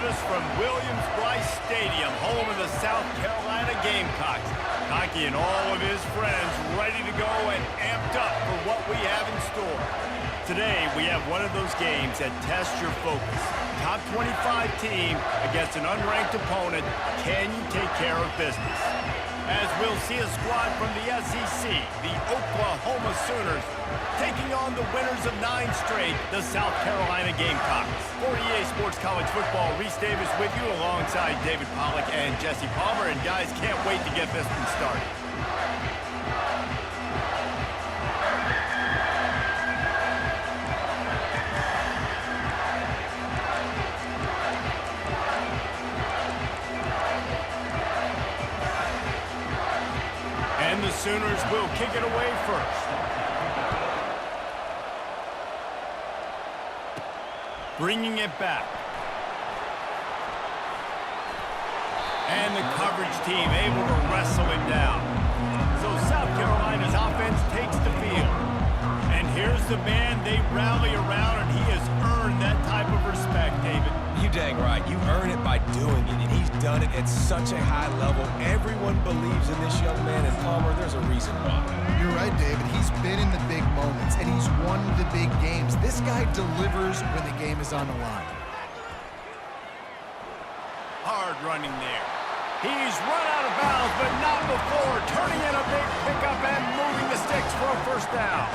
us from Williams-Brice Stadium, home of the South Carolina Gamecocks. Cocky and all of his friends ready to go and amped up for what we have in store. Today, we have one of those games that tests your focus. Top 25 team against an unranked opponent. Can you take care of business? As we'll see a squad from the SEC, the Oklahoma Sooners, taking on the winners of 9 straight, the South Carolina Gamecocks. For EA Sports College Football, Reese Davis with you alongside David Pollack and Jesse Palmer. And guys, can't wait to get this one started. And the Sooners will kick it away first. Bringing it back. And the coverage team able to wrestle him down. So South Carolina's offense takes the field. And here's the man they rally around, and he has earned that type of respect, David. You dang right. You earn it by doing it, and he's done it at such a high level. Everyone believes in this young man, and Palmer, there's a reason why. You're right, David. He's been in the big moments, and he's won the big games. This guy delivers when the game is on the line. Hard running there. He's run out of bounds, but not before turning in a big pickup and moving the sticks for a first down.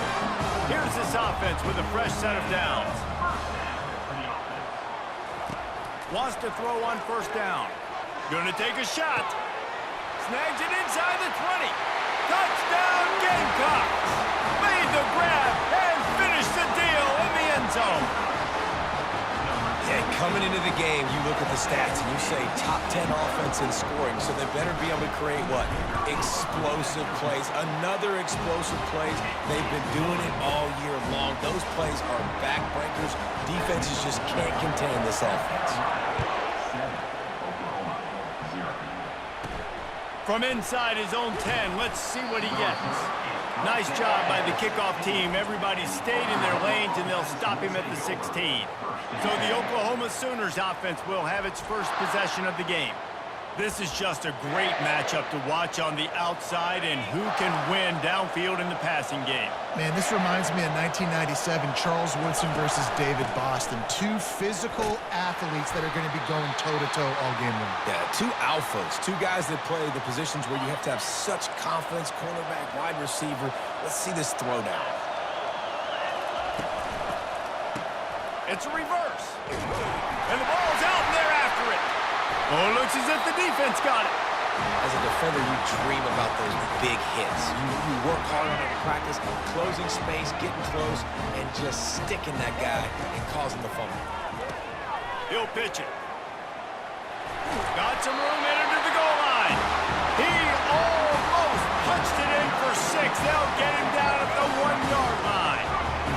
Here's this offense with a fresh set of downs. Wants to throw on first down. Gonna take a shot. Snags it inside the 20. Touchdown Gamecocks! Made the grab and finished the deal in the end zone. Yeah, coming into the game, you look at the stats and you say top 10 offense in scoring, so they better be able to create what? Explosive plays. Another explosive plays. They've been doing it all year long. Those plays are backbreakers. Defenses just can't contain this offense. From inside his own 10, let's see what he gets. Nice job by the kickoff team. Everybody stayed in their lanes, and they'll stop him at the 16. So the Oklahoma Sooners offense will have its first possession of the game. This is just a great matchup to watch on the outside, and who can win downfield in the passing game. Man, this reminds me of 1997, Charles Woodson versus David Boston. 2 physical athletes that are going to be going toe-to-toe all game long. Yeah, 2 alphas, 2 guys that play the positions where you have to have such confidence, cornerback, wide receiver. Let's see this throwdown. It's a reverse. And the ball's out, and they're after it. Oh, it looks as if the defense got it. As a defender, you dream about those big hits. You work hard on it in practice, closing space, getting close, and just sticking that guy and causing the fumble. He'll pitch it. Got some room, entered the goal line. He almost punched it in for 6. They'll get him down at the 1-yard line.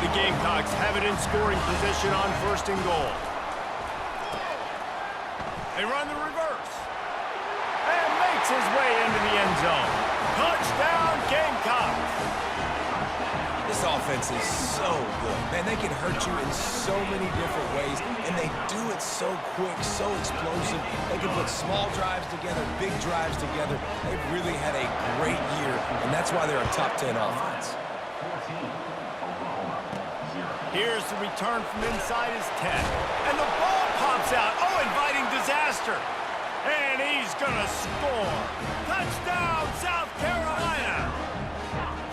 The Gamecocks have it in scoring position on 1st and goal. They run the reverse. And makes his way into the end zone. Touchdown, Gamecocks. This offense is so good. Man, they can hurt you in so many different ways, and they do it so quick, so explosive. They can put small drives together, big drives together. They've really had a great year, and that's why they're a top 10 offense. Here's the return from inside his 10. And the ball pops out. Oh, inviting disaster. And he's going to score. Touchdown, South Carolina.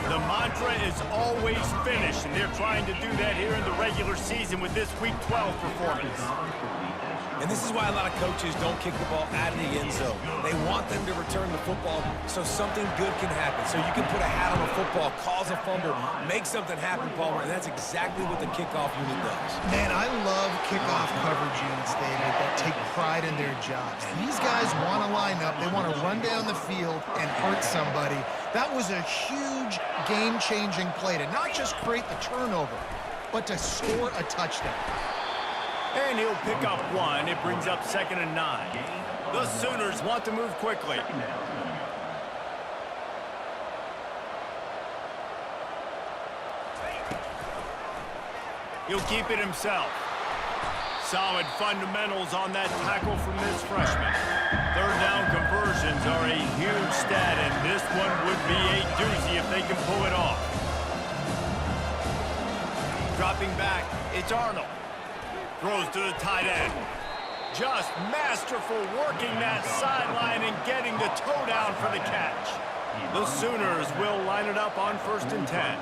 The mantra is always finish, and they're trying to do that here in the regular season with this Week 12 performance. And this is why a lot of coaches don't kick the ball out of the end zone. They want them to return the football so something good can happen. So you can put a hat on a football, cause a fumble, make something happen, Palmer, and that's exactly what the kickoff unit does. Man, I love kickoff coverage units, David, that take pride in their jobs. These guys want to line up. They want to run down the field and hurt somebody. That was a huge game-changing play to not just create the turnover, but to score a touchdown. And he'll pick up 1. It brings up 2nd and 9. The Sooners want to move quickly. He'll keep it himself. solid fundamentals on that tackle from this freshman. Third down conversions are a huge stat, and this one would be a doozy if they can pull it off. Dropping back, it's Arnold. Throws to the tight end. Just masterful working that sideline and getting the toe down for the catch. The Sooners will line it up on 1st and 10.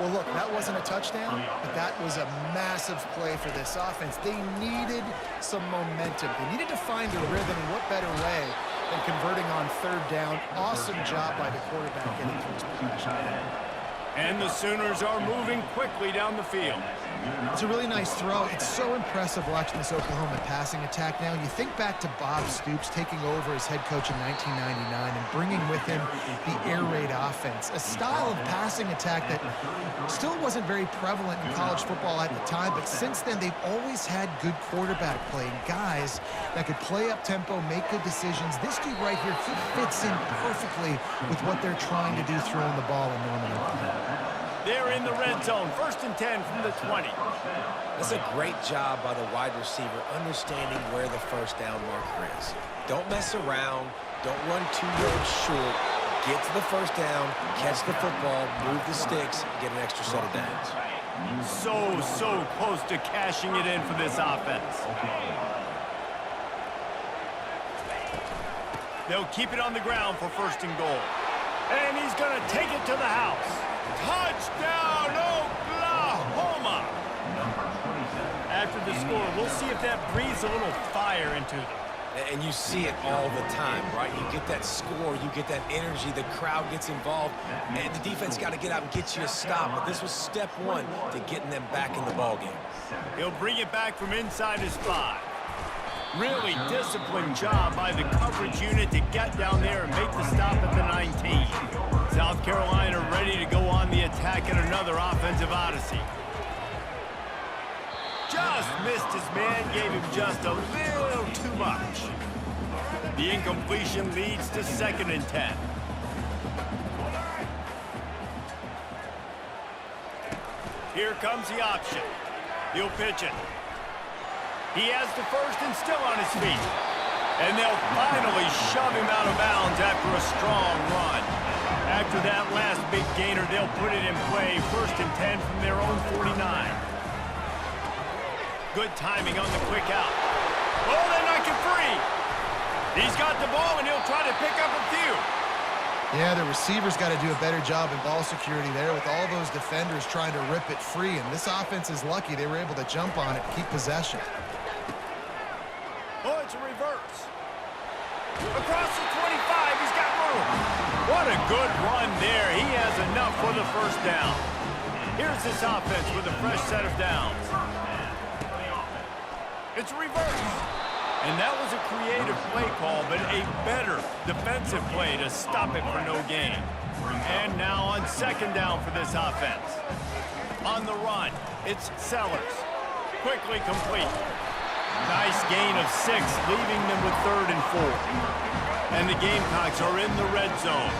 Well, look, that wasn't a touchdown, but that was a massive play for this offense. They needed some momentum. They needed to find a rhythm, and what better way than converting on 3rd down. Awesome job by the quarterback getting to his possession. And the Sooners are moving quickly down the field. It's a really nice throw. It's so impressive watching this Oklahoma passing attack now. You think back to Bob Stoops taking over as head coach in 1999 and bringing with him the air raid offense, a style of passing attack that still wasn't very prevalent in college football at the time, but since then they've always had good quarterback play, guys that could play up tempo, make good decisions. This dude right here, he fits in perfectly with what they're trying to do throwing the ball in Norman, Oklahoma. They're in the red zone, 1st and 10 from the 20. That's a great job by the wide receiver understanding where the 1st down marker is. Don't mess around. Don't run 2 yards short. Get to the 1st down, catch the football, move the sticks, get an extra set of downs. So close to cashing it in for this offense. They'll keep it on the ground for 1st and goal. And he's going to take it to the house. Touchdown, Oklahoma! After the score, we'll see if that breathes a little fire into them. And you see it all the time, right? You get that score, you get that energy, the crowd gets involved, and the defense got to get out and get you a stop. But this was step 1 to getting them back in the ballgame. He'll bring it back from inside his 5. Really disciplined job by the coverage unit to get down there and make the stop at the 19. South Carolina ready to go on the attack in another offensive odyssey. Just missed his man, gave him just a little too much. The incompletion leads to 2nd and 10. Here comes the option. He'll pitch it. He has the 1st and still on his feet. And they'll finally shove him out of bounds after a strong run. After that last big gainer, they'll put it in play. 1st and 10 from their own 49. Good timing on the quick out. Oh, they knock it free. He's got the ball, and he'll try to pick up a few. Yeah, the receivers got to do a better job in ball security there with all those defenders trying to rip it free. And this offense is lucky they were able to jump on it and keep possession. Oh, it's a reverse. Across the 25, he's got room. What a good run there. He has enough for the 1st down. Here's this offense with a fresh set of downs. It's a reverse. And that was a creative play call, but a better defensive play to stop it for no gain. And now on 2nd down for this offense. On the run, it's Sellers. Quickly complete. Nice gain of 6, leaving them with 3rd and 4. And the Gamecocks are in the red zone.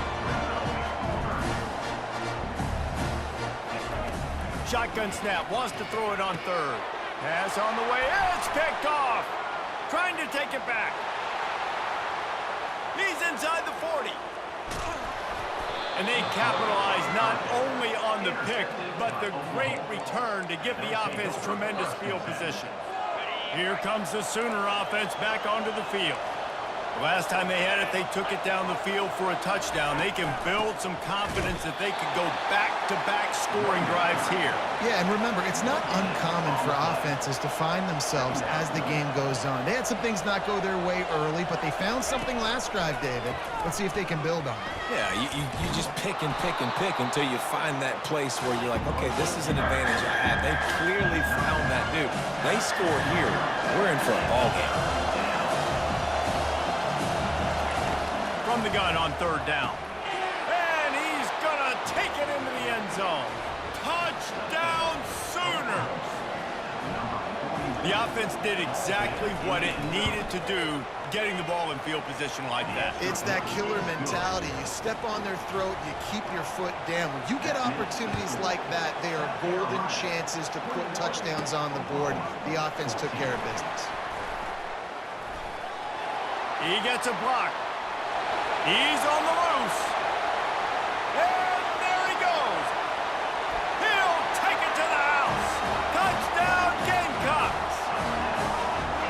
Shotgun snap, wants to throw it on 3rd. Pass on the way, it's picked off. Trying to take it back. He's inside the 40. And they capitalize not only on the pick, but the great return to give the offense tremendous field position. Here comes the Sooner offense back onto the field. The last time they had it, they took it down the field for a touchdown. They can build some confidence that they could go back-to-back scoring drives here. Yeah, and remember, it's not uncommon for offenses to find themselves as the game goes on. They had some things not go their way early, but they found something last drive, David. Let's see if they can build on it. Yeah, you just pick and pick and pick until you find that place where you're like, okay, this is an advantage I have. They clearly found that dude. They score here, we're in for a ball game. From the gun on 3rd down. And he's gonna take it into the end zone. Touchdown, Sooners! The offense did exactly what it needed to do, getting the ball in field position like that. It's that killer mentality. You step on their throat, you keep your foot down. When you get opportunities like that, they are golden chances to put touchdowns on the board. The offense took care of business. He gets a block. He's on the loose. And there he goes. He'll take it to the house. Touchdown, Gamecocks.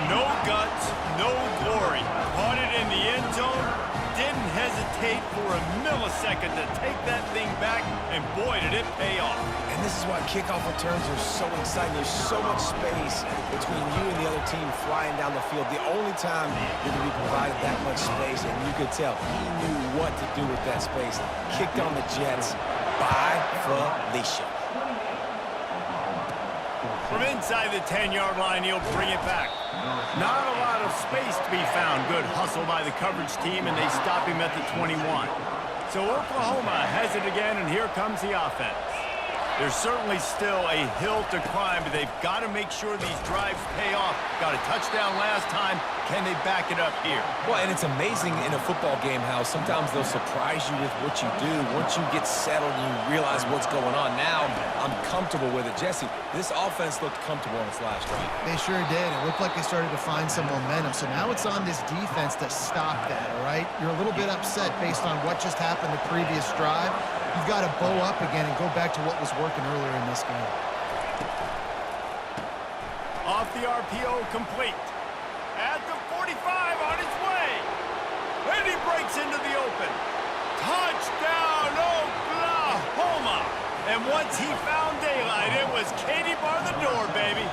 No guts, no glory. Caught it in the end zone. Didn't hesitate for a millisecond to take that thing back, and boy, did it pay off. And this is why kickoff returns are so exciting. There's so much space between you and the other team flying down the field. The only time you're going to be provided that much space, and you could tell he knew what to do with that space. Kicked on the Jets by Felicia. From inside the 10-yard line, he'll bring it back. Not a lot of space to be found. Good hustle by the coverage team, and they stop him at the 21. So Oklahoma has it again, and here comes the offense. There's certainly still a hill to climb, but they've got to make sure these drives pay off. Got a touchdown last time. Can they back it up here? Well, and it's amazing in a football game how sometimes they'll surprise you with what you do. Once you get settled and you realize what's going on, now I'm comfortable with it. Jesse, this offense looked comfortable in its last drive. They sure did. It looked like they started to find some momentum. So now it's on this defense to stop that, all right? You're a little bit upset based on what just happened the previous drive. You've got to bow up again and go back to what was working earlier in this game. Off the RPO, complete. At the 45, on its way. And he breaks into the open. Touchdown, Oklahoma. And once he found daylight, it was Katie bar the door, baby.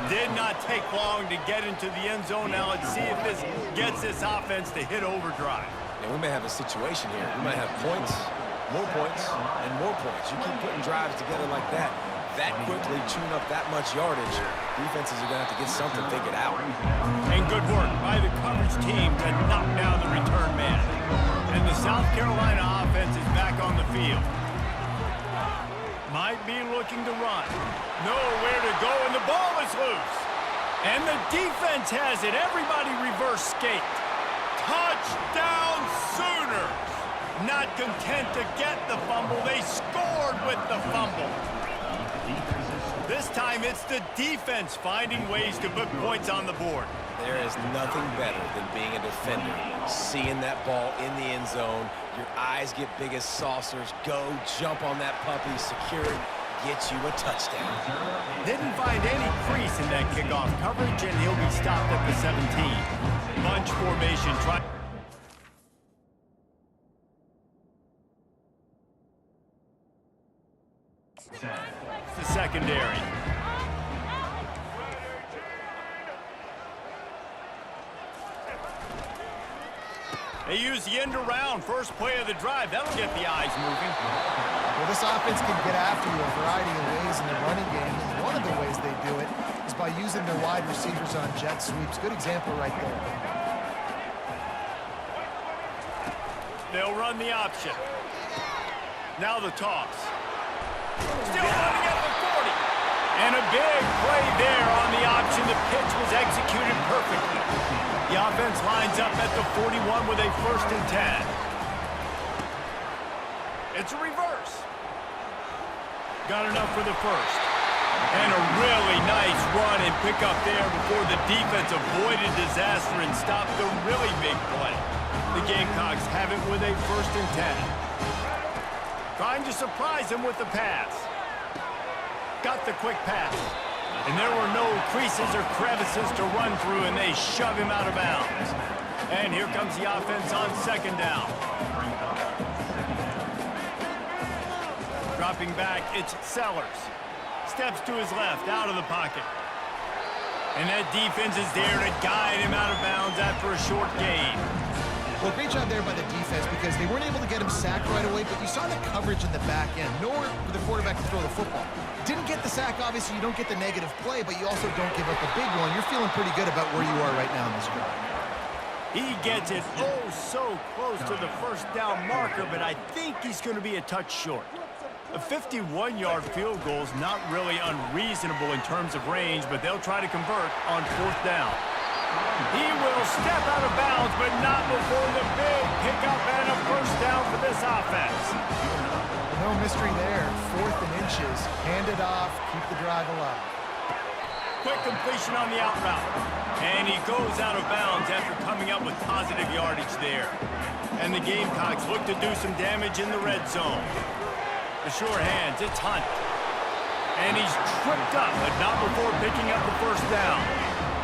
Did not take long to get into the end zone. Now let's see if this gets this offense to hit overdrive. And we may have a situation here. We might have points, and more points. You keep putting drives together like that quickly, tune up that much yardage, defenses are going to have to get something figured out. And good work by the coverage team to knock down the return man. And the South Carolina offense is back on the field. Might be looking to run. Nowhere to go, and the ball is loose. And the defense has it. Everybody reverse skate. Touchdown Sooners! Not content to get the fumble, they scored with the fumble. This time it's the defense finding ways to put points on the board. There is nothing better than being a defender. Seeing that ball in the end zone, your eyes get big as saucers, go jump on that puppy, secure it, get you a touchdown. Didn't find any crease in that kickoff coverage, and he'll be stopped at the 17. Bunch formation. It's the secondary. They use the end around. First play of the drive. That'll get the eyes moving. Well, this offense can get after you a variety of ways in the running game. And one of the ways they do it is by using their wide receivers on jet sweeps. Good example right there. They'll run the option. Now the toss. Still running at the 40. And a big play there on the option. The pitch was executed perfectly. The offense lines up at the 41 with a 1st and 10. It's a reverse. Got enough for the first. And a really nice run and pick up there before the defense avoided disaster and stopped the really big play. The Gamecocks have it with a 1st and 10. Trying to surprise him with the pass. Got the quick pass. And there were no creases or crevices to run through, and they shove him out of bounds. And here comes the offense on 2nd down. Dropping back, it's Sellers. Steps to his left, out of the pocket. And that defense is there to guide him out of bounds after a short gain. Well, great job there by the defense because they weren't able to get him sacked right away, but you saw the coverage in the back end. Nowhere for the quarterback to throw the football. Didn't get the sack, obviously you don't get the negative play, but you also don't give up a big one. You're feeling pretty good about where you are right now in this drive. He gets it so close to the 1st down marker, but I think he's going to be a touch short. A 51-yard field goal is not really unreasonable in terms of range, but they'll try to convert on 4th down. He will step out of bounds, but not before the big pickup and a 1st down for this offense. No mystery there. 4th and inches. Hand it off. Keep the drive alive. Quick completion on the out route. And he goes out of bounds after coming up with positive yardage there. And the Gamecocks look to do some damage in the red zone. The sure hands, it's Hunt. And he's tripped up, but not before picking up the 1st down.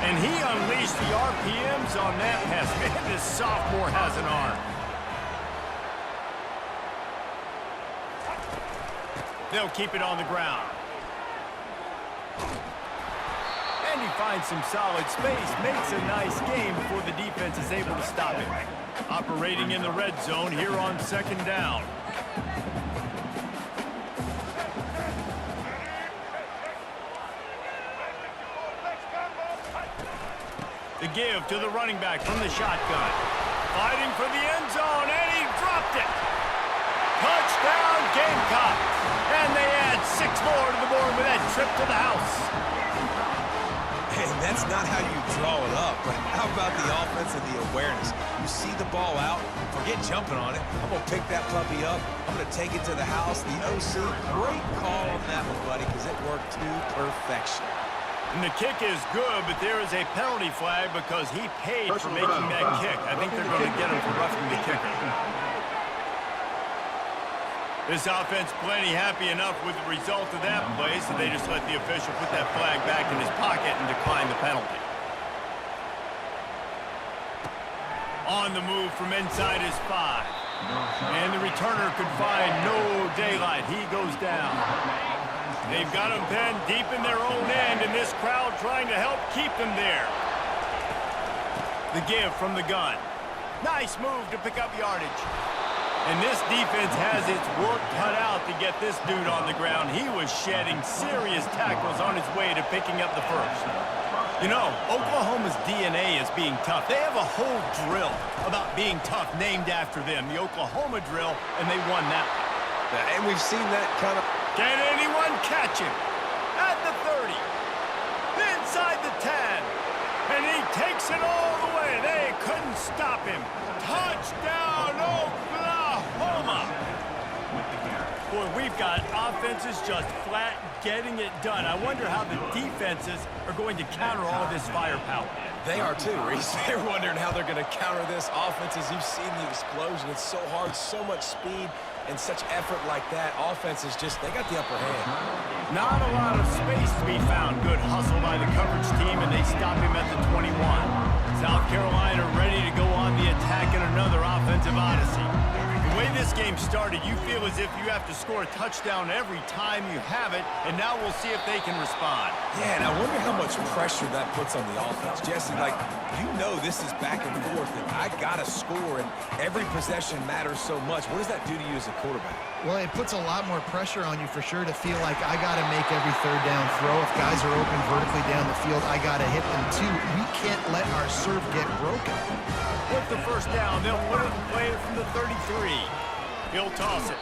And he unleashed the RPMs on that pass. Man, this sophomore has an arm. They'll keep it on the ground. And he finds some solid space, makes a nice game before the defense is able to stop it. Operating in the red zone here on 2nd down. The give to the running back from the shotgun. Fighting for the end zone, and he dropped it. Touchdown, Gamecocks. And they add 6 more to the board with that trip to the house. And that's not how you draw it up, but how about the offense and the awareness? You see the ball out, forget jumping on it. I'm going to pick that puppy up. I'm going to take it to the house. The OC, great call on that one, buddy, because it worked to perfection. And the kick is good, but there is a penalty flag because he paid for making that kick. I think they're going to get him for roughing the kicker. This offense plenty happy enough with the result of that play, so they just let the official put that flag back in his pocket and decline the penalty. On the move from inside his 5. And the returner could find no daylight. He goes down. They've got him pinned deep in their own end, and this crowd trying to help keep them there. The give from the gun. Nice move to pick up yardage. And this defense has its work cut out to get this dude on the ground. He was shedding serious tackles on his way to picking up the 1st. You know, Oklahoma's DNA is being tough. They have a whole drill about being tough named after them, the Oklahoma drill, and they won that one. And we've seen that kind of... Can anyone catch him? At the 30. Inside the 10. And he takes it all the way. They couldn't stop him. Touchdown, Oklahoma! Boy, we've got offenses just flat getting it done. I wonder how the defenses are going to counter all this firepower. They are too, Reese. They're wondering how they're going to counter this. Offenses, you've seen the explosion. It's so hard, so much speed, and such effort like that. Offenses just, they got the upper hand. Not a lot of space to be found. Good hustle by the coverage team, and they stop him at the 21. South Carolina ready to go on the attack in another offensive odyssey. The way this game started, you feel as if you have to score a touchdown every time you have it, and now we'll see if they can respond. Yeah, and I wonder how much pressure that puts on the offense. Jesse, like, you know this is back and forth, and I got to score, and every possession matters so much. What does that do to you as a quarterback? Well, it puts a lot more pressure on you for sure to feel like I got to make every 3rd down throw. If guys are open vertically down the field, I got to hit them too. We can't let our serve get broken. With the 1st down, they'll put it in play from the 33. He'll toss it.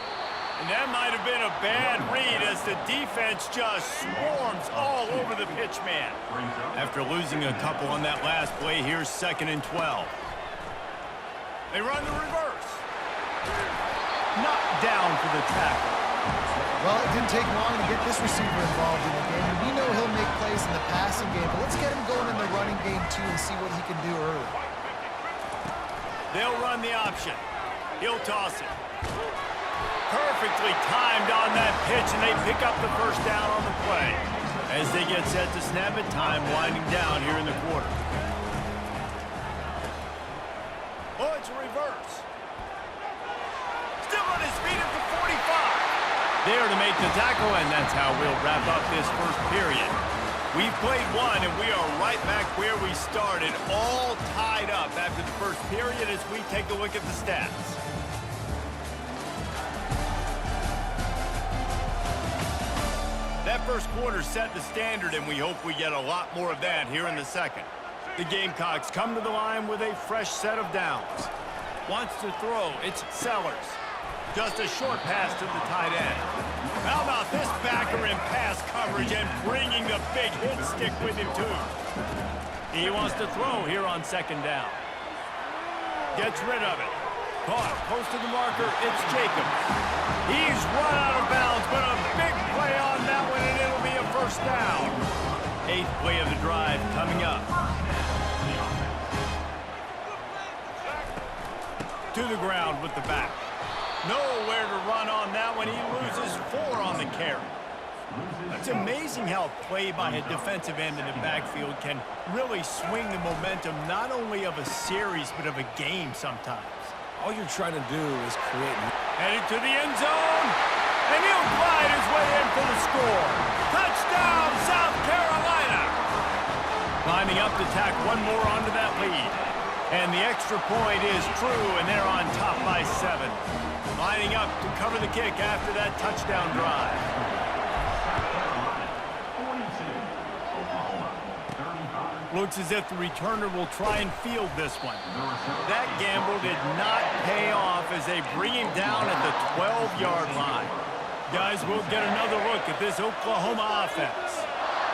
And that might have been a bad read as the defense just swarms all over the pitch man. After losing a couple on that last play, here's 2nd and 12. They run the reverse. Knocked down for the tackle. Well, it didn't take long to get this receiver involved in the game. And we know he'll make plays in the passing game, but let's get him going in the running game too and see what he can do early. They'll run the option. He'll toss it. Perfectly timed on that pitch, and they pick up the 1st down on the play. As they get set to snap it, time winding down here in the quarter. Oh, it's a reverse. Still on his feet at the 45. There to make the tackle, and that's how we'll wrap up this 1st period. We've played one, and we are right back where we started, all tied up after the 1st period as we take a look at the stats. That 1st quarter set the standard, and we hope we get a lot more of that here in the 2nd. The Gamecocks come to the line with a fresh set of downs. Wants to throw, it's Sellers. Just a short pass to the tight end. How about this backer in pass coverage and bringing the big hit stick with him, too? He wants to throw here on second down. Gets rid of it. Caught close to the marker. It's Jacobs. He's run out of bounds, but a big play on that one, and it'll be a first down. 8th play of the drive coming up. To the ground with the back. Nowhere to run on that one. He loses 4 on the carry. It's amazing how play by a defensive end in the backfield can really swing the momentum not only of a series but of a game sometimes. All you're trying to do is create... Headed to the end zone, and he'll glide his way in for the score. Touchdown, South Carolina! Lining up to tack one more onto that lead. And the extra point is true, and they're on top by 7. Lining up to cover the kick after that touchdown drive. Looks as if the returner will try and field this one. That gamble did not pay off as they bring him down at the 12-yard line. Guys, we'll get another look at this Oklahoma offense.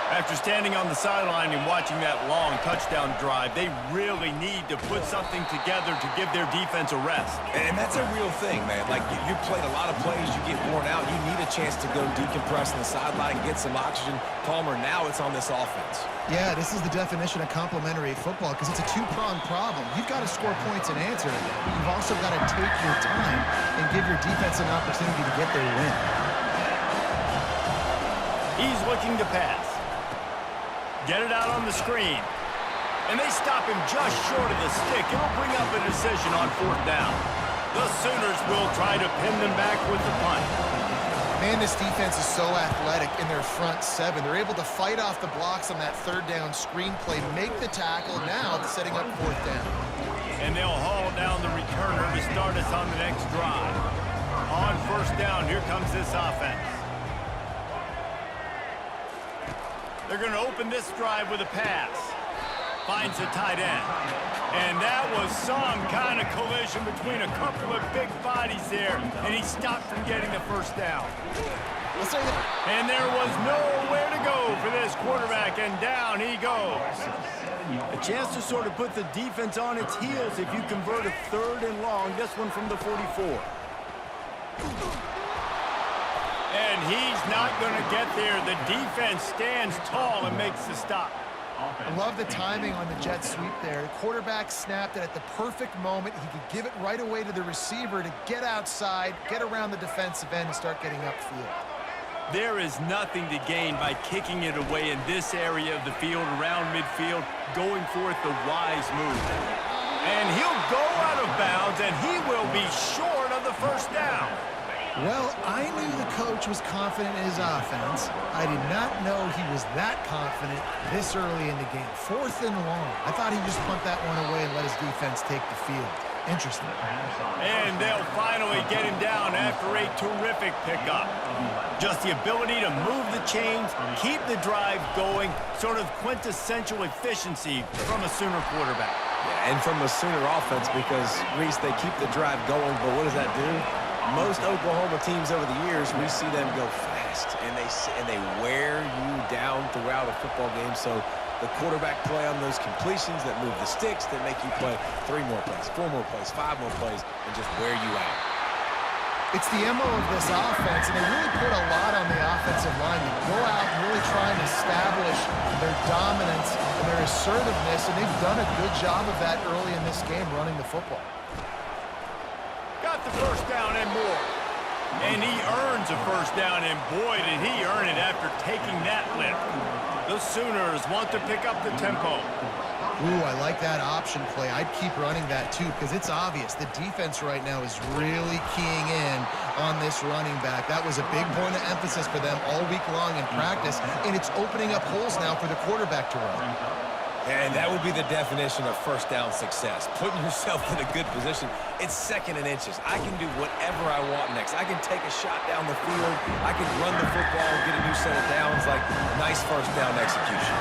After standing on the sideline and watching that long touchdown drive, they really need to put something together to give their defense a rest. And that's a real thing, man. Like, you played a lot of plays, you get worn out, you need a chance to go decompress on the sideline, get some oxygen. Palmer, now it's on this offense. Yeah, this is the definition of complementary football because it's a two-pronged problem. You've got to score points and answer. You've also got to take your time and give your defense an opportunity to get their win. He's looking to pass. Get it out on the screen. And they stop him just short of the stick. It'll bring up a decision on 4th down. The Sooners will try to pin them back with the punt. Man, this defense is so athletic in their front 7. They're able to fight off the blocks on that 3rd down screen play, make the tackle, now setting up 4th down. And they'll haul down the returner to start us on the next drive. On 1st down, here comes this offense. They're going to open this drive with a pass. Finds the tight end. And that was some kind of collision between a couple of big bodies there, and he stopped from getting the 1st down. And there was nowhere to go for this quarterback, and down he goes. A chance to sort of put the defense on its heels if you convert a 3rd and long, this one from the 44. And he's not going to get there. The defense stands tall and makes the stop. I love the timing on the jet sweep there. The quarterback snapped it at the perfect moment. He could give it right away to the receiver to get outside, get around the defensive end, and start getting upfield. There is nothing to gain by kicking it away in this area of the field, around midfield, going for it the wise move. And he'll go out of bounds, and he will be short of the 1st down. Well, I knew the coach was confident in his offense. I did not know he was that confident this early in the game. 4th and long. I thought he'd just punt that one away and let his defense take the field. Interesting. And they'll finally get him down after a terrific pickup. Just the ability to move the chains, keep the drive going, sort of quintessential efficiency from a Sooner quarterback. Yeah, and from a Sooner offense because, Reese, they keep the drive going, but what does that do? Most Oklahoma teams over the years, we see them go fast, and they wear you down throughout a football game. So the quarterback play on those completions that move the sticks, that make you play 3 more plays, 4 more plays, 5 more plays, and just wear you out. It's the MO of this offense, and they really put a lot on the offensive line to go out and really try and establish their dominance and their assertiveness, and they've done a good job of that early in this game running the football. Got the 1st down and more. And he earns a 1st down, and boy, did he earn it after taking that lift. The Sooners want to pick up the tempo. Ooh, I like that option play. I'd keep running that too because it's obvious the defense right now is really keying in on this running back. That was a big point of emphasis for them all week long in practice, and it's opening up holes now for the quarterback to run. And that would be the definition of 1st down success. Putting yourself in a good position. It's 2nd and inches. I can do whatever I want next. I can take a shot down the field. I can run the football, get a new set of downs. Like, nice 1st down execution.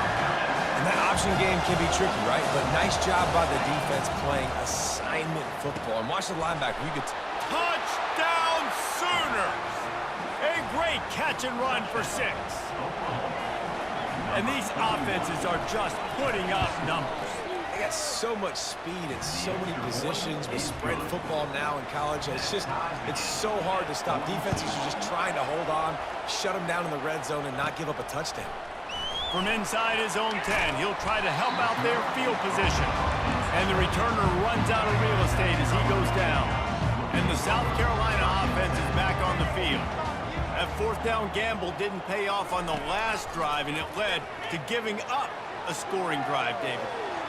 And that option game can be tricky, right? But nice job by the defense playing assignment football. And watch the linebacker. You could Touchdown, Sooners. A great catch and run for 6. And these offenses are just putting up numbers. They got so much speed and so many positions with spread football now in college. It's so hard to stop. Defenses are just trying to hold on, shut them down in the red zone, and not give up a touchdown. From inside his own 10, he'll try to help out their field position. And the returner runs out of real estate as he goes down. And the South Carolina offense is back on the field. That 4th down gamble didn't pay off on the last drive, and it led to giving up a scoring drive, David.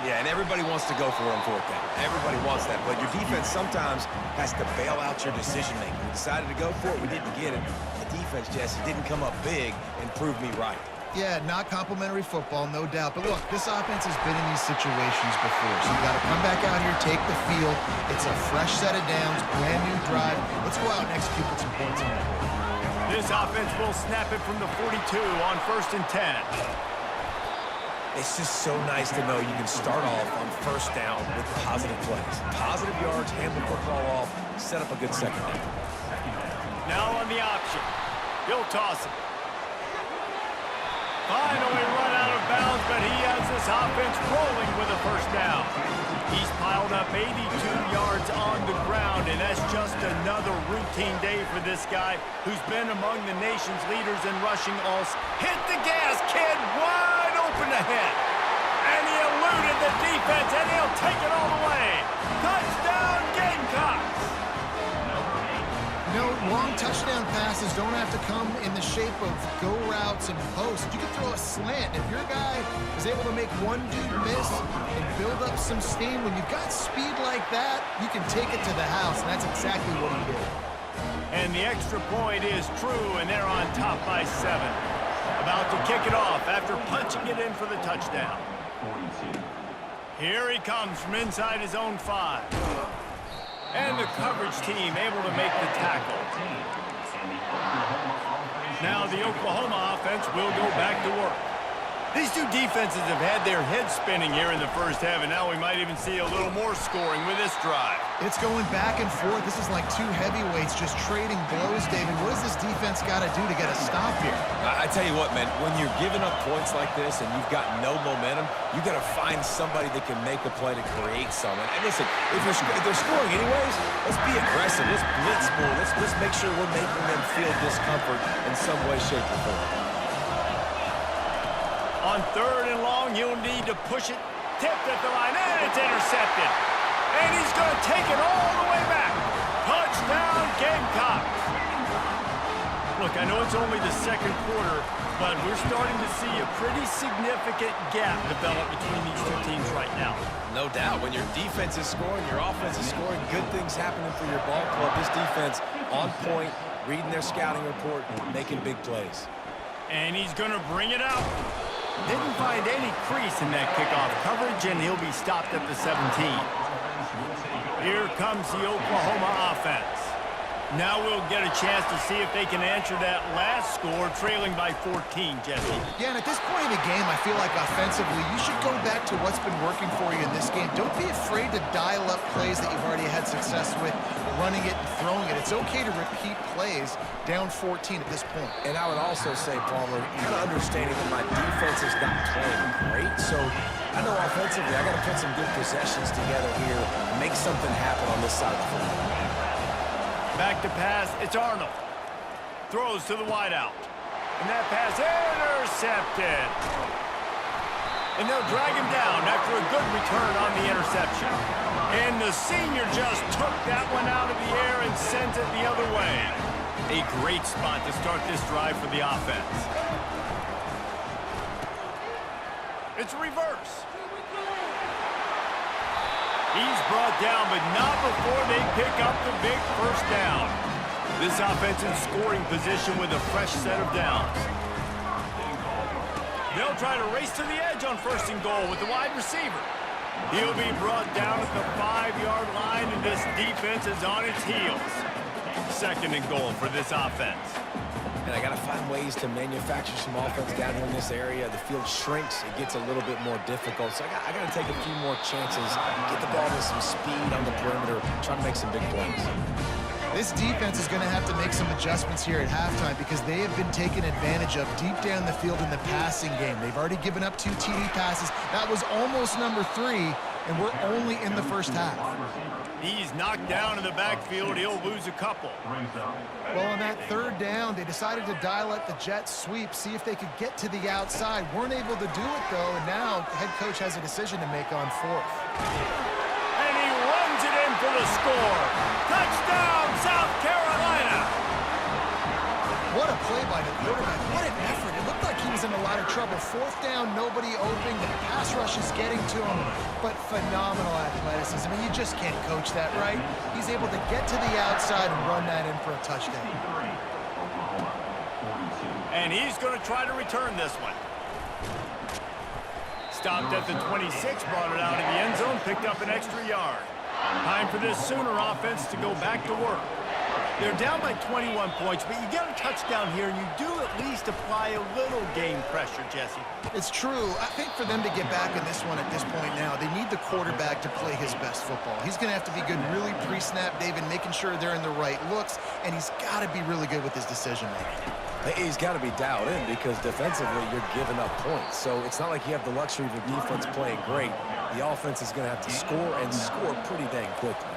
Yeah, and everybody wants to go for it on 4th down. Everybody wants that, but your defense sometimes has to bail out your decision-making. We decided to go for it, we didn't get it. The defense, Jesse, didn't come up big and prove me right. Yeah, not complimentary football, no doubt. But look, this offense has been in these situations before, so you got to come back out here, take the field. It's a fresh set of downs, brand new drive. Let's go out and execute with some points on that. This offense will snap it from the 42 on 1st and 10. It's just so nice to know you can start off on 1st down with positive plays. Positive yards, hand the football off, set up a good 2nd down. Now on the option. He'll toss it. Finally run out of bounds, but he has this offense rolling with a 1st down. He's piled up 82 yards on the ground, and that's just another routine day for this guy who's been among the nation's leaders in rushing all. Hit the gas, kid, wide open ahead. And he eluded the defense, and he'll take it all the way. Touchdown, Gamecocks! You know, long touchdown passes don't have to come in the shape of go routes and posts. You can throw a slant. If your guy is able to make one dude miss and build up some steam, when you've got speed like that, you can take it to the house, and that's exactly what he did. And the extra point is true, and they're on top by 7. About to kick it off after punching it in for the touchdown. Here he comes from inside his own 5. And the coverage team able to make the tackle. Now the Oklahoma offense will go back to work. These two defenses have had their heads spinning here in the 1st half, and now we might even see a little more scoring with this drive. It's going back and forth. This is like two heavyweights just trading blows, David. What does this defense got to do to get a stop here? I tell you what, man, when you're giving up points like this and you've got no momentum, you got to find somebody that can make a play to create something. And listen, if they're scoring anyways, let's be aggressive. Let's blitz more. Let's make sure we're making them feel discomfort in some way, shape, or form. On 3rd and long, he'll need to push it. Tipped at the line, and it's intercepted. And he's going to take it all the way back. Touchdown, Gamecocks. Look, I know it's only the 2nd quarter, but we're starting to see a pretty significant gap develop between these two teams right now. No doubt. When your defense is scoring, your offense is scoring, good things happening for your ball club. This defense on point, reading their scouting report, making big plays. And he's going to bring it out. Didn't find any crease in that kickoff coverage, and he'll be stopped at the 17. Here comes the Oklahoma offense. Now we'll get a chance to see if they can answer that last score, trailing by 14, Jesse. Yeah, and at this point in the game, I feel like offensively, you should go back to what's been working for you in this game. Don't be afraid to dial up plays that you've already had success with, running it and throwing it. It's okay to repeat plays down 14 at this point. And I would also say, Palmer, kind of understanding that my defense is not playing great, so I know offensively I got to put some good possessions together here and make something happen on this side of the football. Back to pass, it's Arnold. Throws to the wideout. And that pass intercepted. And they'll drag him down after a good return on the interception. And the senior just took that one out of the air and sent it the other way. A great spot to start this drive for the offense. It's a reverse. He's brought down, but not before they pick up the big 1st down. This offense in scoring position with a fresh set of downs. They'll try to race to the edge on 1st and goal with the wide receiver. He'll be brought down at the 5-yard line, and this defense is on its heels. 2nd and goal for this offense. And I got to find ways to manufacture some offense down here in this area. The field shrinks. It gets a little bit more difficult. So I got to take a few more chances, get the ball with some speed on the perimeter, try to make some big plays. This defense is going to have to make some adjustments here at halftime because they have been taken advantage of deep down the field in the passing game. They've already given up 2 TD passes. That was almost number 3, and we're only in the first half. He's knocked down in the backfield. He'll lose a couple. Well, on that 3rd down, they decided to dial up the jet sweep, see if they could get to the outside. Weren't able to do it, though, and now the head coach has a decision to make on 4th. And he runs it in for the score. Touchdown, South Carolina. What a play by the quarterback. What an effort. It looked like he was in a lot of trouble. 4th down, nobody open. The pass rush is getting to him, but phenomenal athleticism. And you just can't coach that, right? He's able to get to the outside and run that in for a touchdown. And he's going to try to return this one. Stopped at the 26, brought it out of the end zone, picked up an extra yard. Time for this Sooner offense to go back to work. They're down by 21 points, but you get a touchdown here, and you do at least apply a little game pressure, Jesse. It's true. I think for them to get back in this one at this point now, they need the quarterback to play his best football. He's going to have to be good really pre-snap, David, making sure they're in the right looks, and he's got to be really good with his decision-making. He's got to be dialed in because defensively you're giving up points. So it's not like you have the luxury of the defense playing great. The offense is going to have to score and score pretty dang quickly.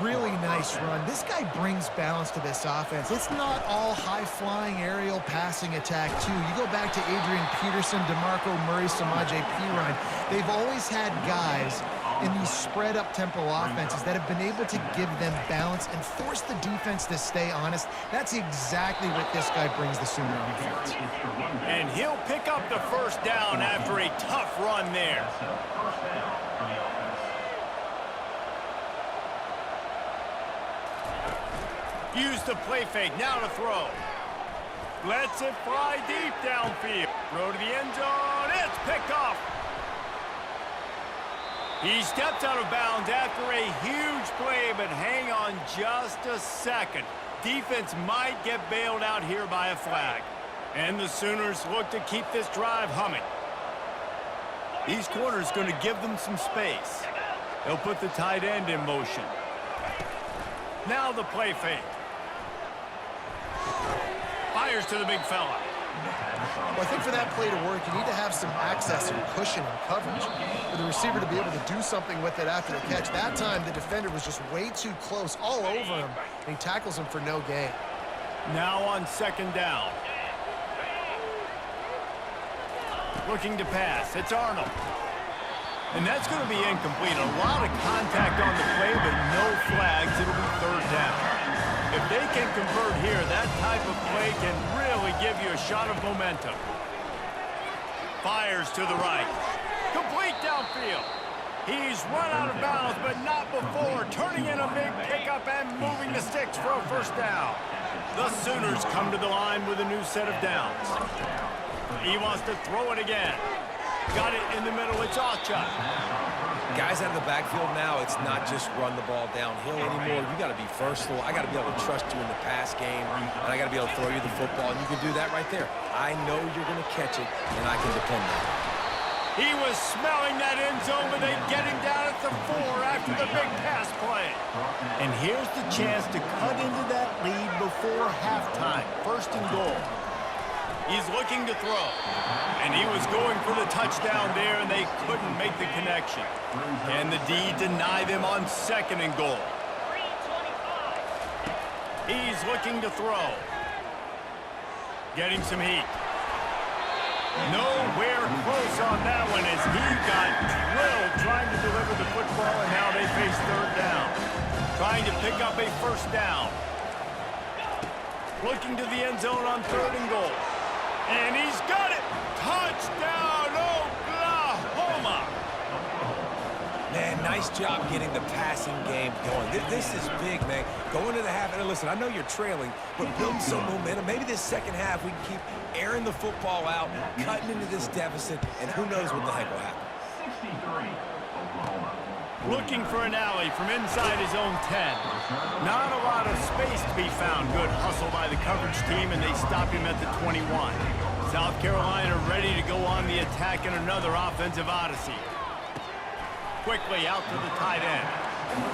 Really nice run. This guy brings balance to this offense. It's not all high-flying aerial passing attack, too. You go back to Adrian Peterson, DeMarco Murray, Samaje Perine. They've always had guys in these spread-up tempo offenses that have been able to give them balance and force the defense to stay honest. That's exactly what this guy brings the Sooner offense. And he'll pick up the 1st down after a tough run there. Use the play fake, now to throw. Lets it fly deep downfield. Throw to the end zone, it's picked off. He steps out of bounds after a huge play, but hang on just a second. Defense might get bailed out here by a flag. And the Sooners look to keep this drive humming. These corners going to give them some space. They'll put the tight end in motion. Now the play fake. Fires to the big fella. Well, I think for that play to work, you need to have some access and cushion and coverage for the receiver to be able to do something with it after the catch. That time, the defender was just way too close, all over him, and he tackles him for no gain. Now on 2nd down. Looking to pass. It's Arnold. And that's going to be incomplete. A lot of contact on the play, but no flags. It'll be 3rd down. If they can convert here, that type of play can really give you a shot of momentum. Fires to the right. Complete downfield. He's run out of bounds, but not before. Turning in a big pickup and moving the sticks for a 1st down. The Sooners come to the line with a new set of downs. He wants to throw it again. Got it in the middle. It's Ocha. Guys out of the backfield now, it's not just run the ball downhill anymore. You got to be versatile. I got to be able to trust you in the pass game, and I got to be able to throw you the football, and you can do that right there. I know you're going to catch it, and I can depend on it. He was smelling that end zone, but they get him down at the 4 after the big pass play. And here's the chance to cut into that lead before halftime. 1st and goal. He's looking to throw. And he was going for the touchdown there, and they couldn't make the connection. Can the D deny them on 2nd and goal? He's looking to throw. Getting some heat. Nowhere close on that one as he got drilled trying to deliver the football, and now they face 3rd down. Trying to pick up a 1st down. Looking to the end zone on 3rd and goal. And he's got it! Touchdown, Oklahoma! Man, nice job getting the passing game going. This is big, man. Going to the half, and listen, I know you're trailing, but building some momentum. Maybe this 2nd half we can keep airing the football out, cutting into this deficit, and who knows what the heck will happen. Looking for an alley from inside his own 10. Not a lot of space to be found. Good hustle by the coverage team, and they stop him at the 21. South Carolina ready to go on the attack in another offensive odyssey. Quickly out to the tight end.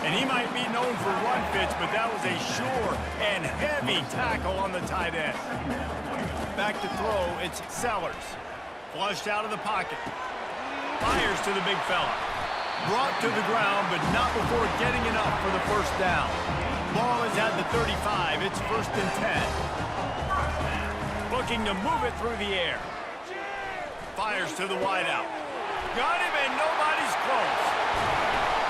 And he might be known for run fits, but that was a sure and heavy tackle on the tight end. Back to throw, it's Sellers. Flushed out of the pocket. Fires to the big fella. Brought to the ground, but not before getting enough for the first down. Ball is at the 35. It's 1st and 10. Looking to move it through the air. Fires to the wideout. Got him, and nobody's close.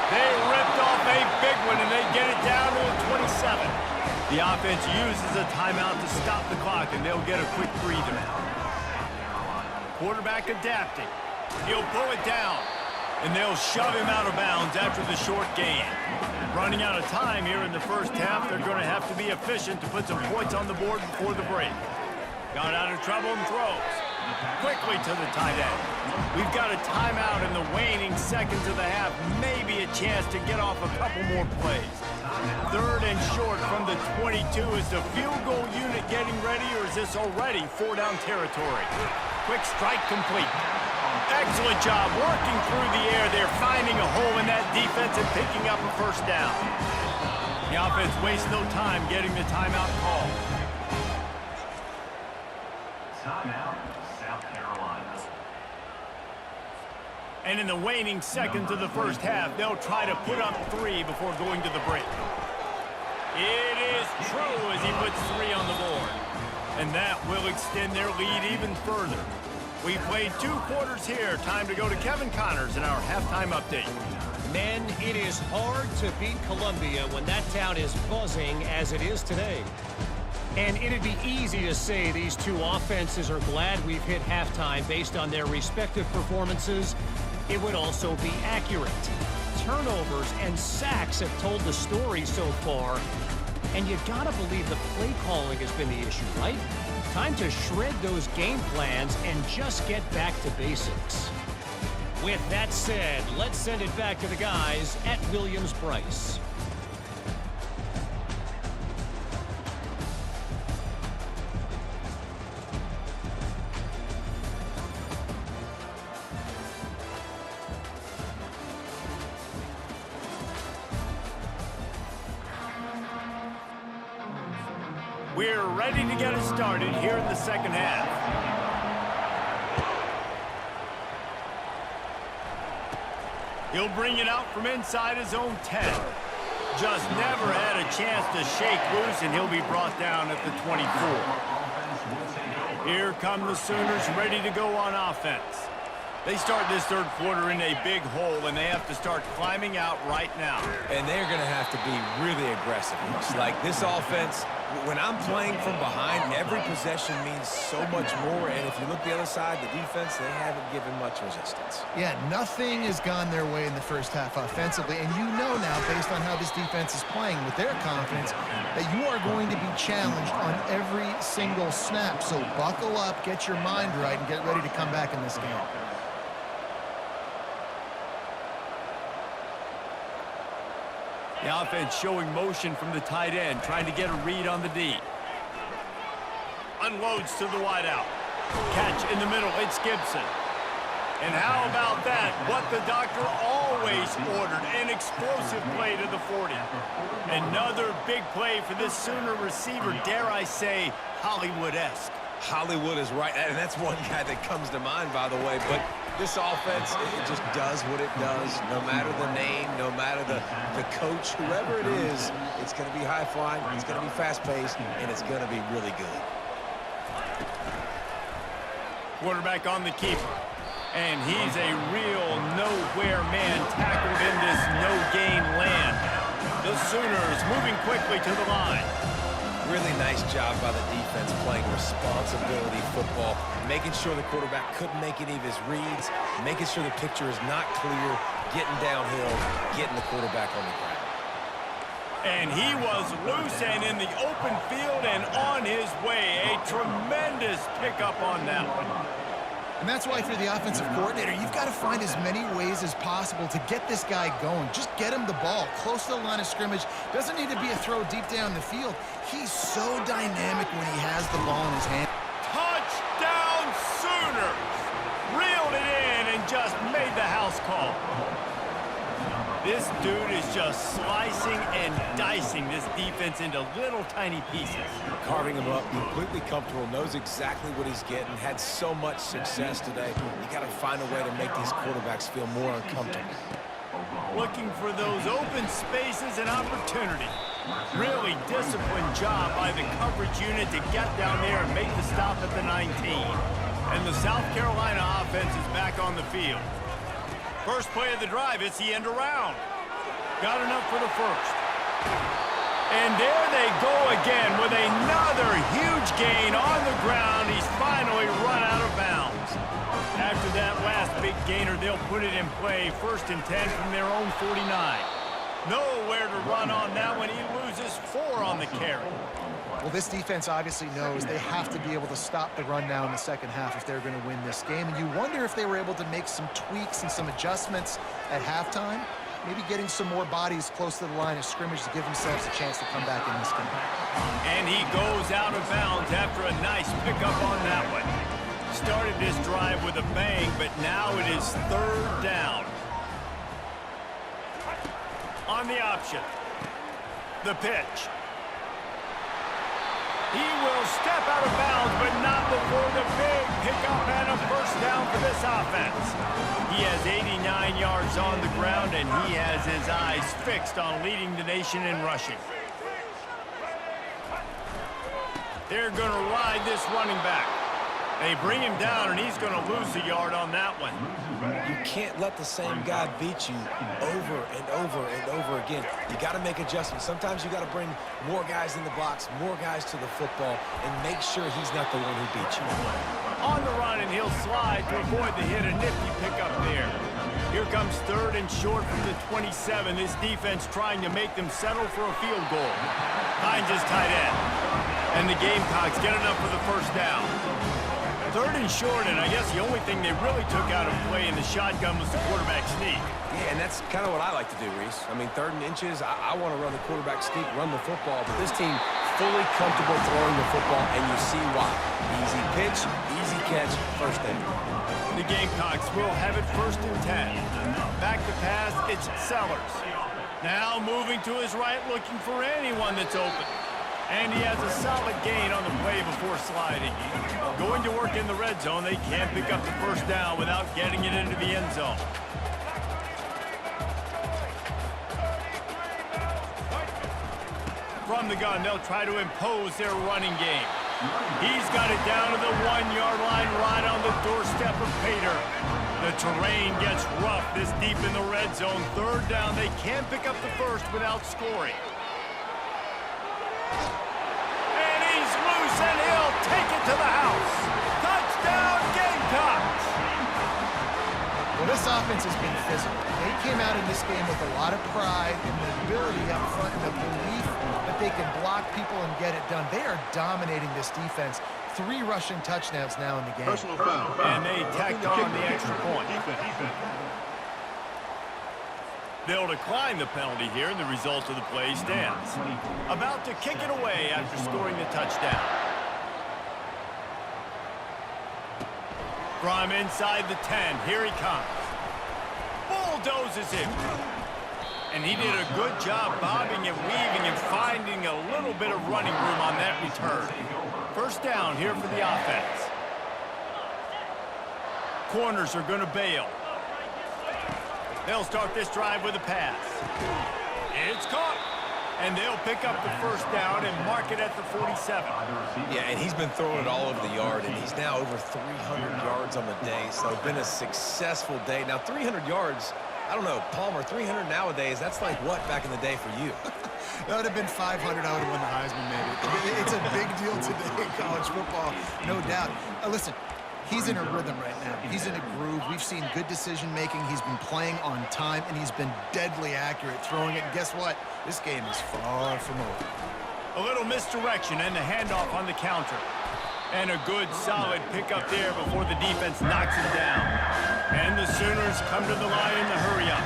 They ripped off a big one, and they get it down to a 27. The offense uses a timeout to stop the clock, and they'll get a quick breather. Quarterback adapting. He'll pull it down, and they'll shove him out of bounds after the short gain. Running out of time here in the first half, they're going to have to be efficient to put some points on the board before the break. Got out of trouble and throws. Quickly to the tight end. We've got a timeout in the waning seconds of the half. Maybe a chance to get off a couple more plays. 3rd and short from the 22. Is the field goal unit getting ready, or is this already 4-down territory? Quick strike complete. Excellent job working through the air. They're finding a hole in that defense and picking up a first down. The offense wastes no time getting the timeout call. Timeout, South Carolina. And in the waning seconds of the first half, they'll try to put up 3 before going to the break. It is true as he puts 3 on the board. And that will extend their lead even further. We played 2 quarters here. Time to go to Kevin Connors in our halftime update. Men, it is hard to beat Columbia when that town is buzzing as it is today. And it'd be easy to say these 2 offenses are glad we've hit halftime based on their respective performances. It would also be accurate. Turnovers and sacks have told the story so far. And you gotta believe the play calling has been the issue, right? Time to shred those game plans and just get back to basics. With that said, let's send it back to the guys at Williams-Brice. We're ready to get it started here in the second half. He'll bring it out from inside his own 10. Just never had a chance to shake loose, and he'll be brought down at the 24. Here come the Sooners ready to go on offense. They start this third quarter in a big hole, and they have to start climbing out right now. And they're going to have to be really aggressive. Like this offense, when I'm playing from behind, every possession means so much more. And if you look the other side, the defense, they haven't given much resistance. Yeah, nothing has gone their way in the first half offensively. And you know now, based on how this defense is playing with their confidence, that you are going to be challenged on every single snap. So buckle up, get your mind right, and get ready to come back in this game. The offense showing motion from the tight end, trying to get a read on the D. Unloads to the wideout. Catch in the middle, it's Gibson. And how about that? What the doctor always ordered, an explosive play to the 40. Another big play for this Sooner receiver, dare I say, Hollywood-esque. Hollywood is right, and that's one guy that comes to mind, by the way. But this offense, it just does what it does. No matter the name, no matter the coach, whoever it is, it's going to be high-flying, it's going to be fast-paced, and it's going to be really good. Quarterback on the keeper. And he's a real nowhere man tackled in this no-gain land. The Sooners moving quickly to the line. Really nice job by the defense playing responsibility football, making sure the quarterback couldn't make any of his reads, making sure the picture is not clear, getting downhill, getting the quarterback on the ground. And he was loose and in the open field and on his way. A tremendous pickup on that one. And that's why, if you're the offensive coordinator, you've got to find as many ways as possible to get this guy going. Just get him the ball close to the line of scrimmage. Doesn't need to be a throw deep down the field. He's so dynamic when he has the ball in his hand. Touchdown Sooners! Reeled it in and just made the house call. This dude is just slicing and dicing this defense into little tiny pieces. Carving him up, completely comfortable, knows exactly what he's getting, had so much success today. You got to find a way to make these quarterbacks feel more uncomfortable. Looking for those open spaces and opportunity. Really disciplined job by the coverage unit to get down there and make the stop at the 19. And the South Carolina offense is back on the field. First play of the drive, it's the end around. Got enough for the first. And there they go again with another huge gain on the ground. He's finally run out of bounds. After that last big gainer, they'll put it in play. 1st and 10 from their own 49. Nowhere to run on that one. He loses 4 on the carry. Well, this defense obviously knows they have to be able to stop the run now in the second half if they're going to win this game. And you wonder if they were able to make some tweaks and some adjustments at halftime, maybe getting some more bodies close to the line of scrimmage to give themselves a chance to come back in this game. And he goes out of bounds after a nice pickup on that one. Started this drive with a bang, but now it is 3rd down. On the option. The pitch. He will step out of bounds, but not before the big pickup and a 1st down for this offense. He has 89 yards on the ground, and he has his eyes fixed on leading the nation in rushing. They're going to ride this running back. They bring him down, and he's going to lose a yard on that one. You can't let the same guy beat you over and over and over again. You got to make adjustments. Sometimes you got to bring more guys in the box, more guys to the football, and make sure he's not the one who beats you. On the run, and he'll slide to avoid the hit. A nifty pickup there. Here comes 3rd and short from the 27. This defense trying to make them settle for a field goal. Finds his tight end. And the Gamecocks get enough for the 1st down. 3rd and short, and I guess the only thing they really took out of play in the shotgun was the quarterback sneak. Yeah, and that's kind of what I like to do, Reese. I mean, 3rd and inches, I want to run the quarterback sneak, run the football, but this team fully comfortable throwing the football, and you see why. Easy pitch, easy catch, 1st down. The Gamecocks will have it 1st and 10. Back to pass, it's Sellers. Now moving to his right, looking for anyone that's open. And he has a solid gain on the play before sliding. Going to work in the red zone, they can't pick up the 1st down without getting it into the end zone. From the gun, they'll try to impose their running game. He's got it down to the 1-yard line right on the doorstep of Pater. The terrain gets rough this deep in the red zone. 3rd down, they can't pick up the 1st without scoring. And he'll take it to the house. Touchdown, Gamecocks! Well, this offense has been physical. They came out in this game with a lot of pride and the ability up front and the belief that they can block people and get it done. They are dominating this defense. 3 rushing touchdowns now in the game. Personal foul. And they tacked on the extra point. They'll decline the penalty here, and the result of the play stands. About to kick it away after scoring the touchdown. From inside the 10, here he comes. Bulldozes him. And he did a good job bobbing and weaving and finding a little bit of running room on that return. 1st down here for the offense. Corners are going to bail. They'll start this drive with a pass. It's caught. And they'll pick up the 1st down and mark it at the 47. Yeah, and he's been throwing it all over the yard, and he's now over 300 yards on the day, so it's been a successful day. Now, 300 yards, I don't know, Palmer, 300 nowadays, that's like what back in the day for you? That would have been 500. I would have won the Heisman, maybe. It's a big deal today in college football, no doubt. Listen, he's in a rhythm right now. He's in a groove. We've seen good decision-making. He's been playing on time, and he's been deadly accurate throwing it. And guess what? This game is far from over. A little misdirection and the handoff on the counter. And a good, solid pickup there before the defense knocks it down. And the Sooners come to the line in the hurry-up.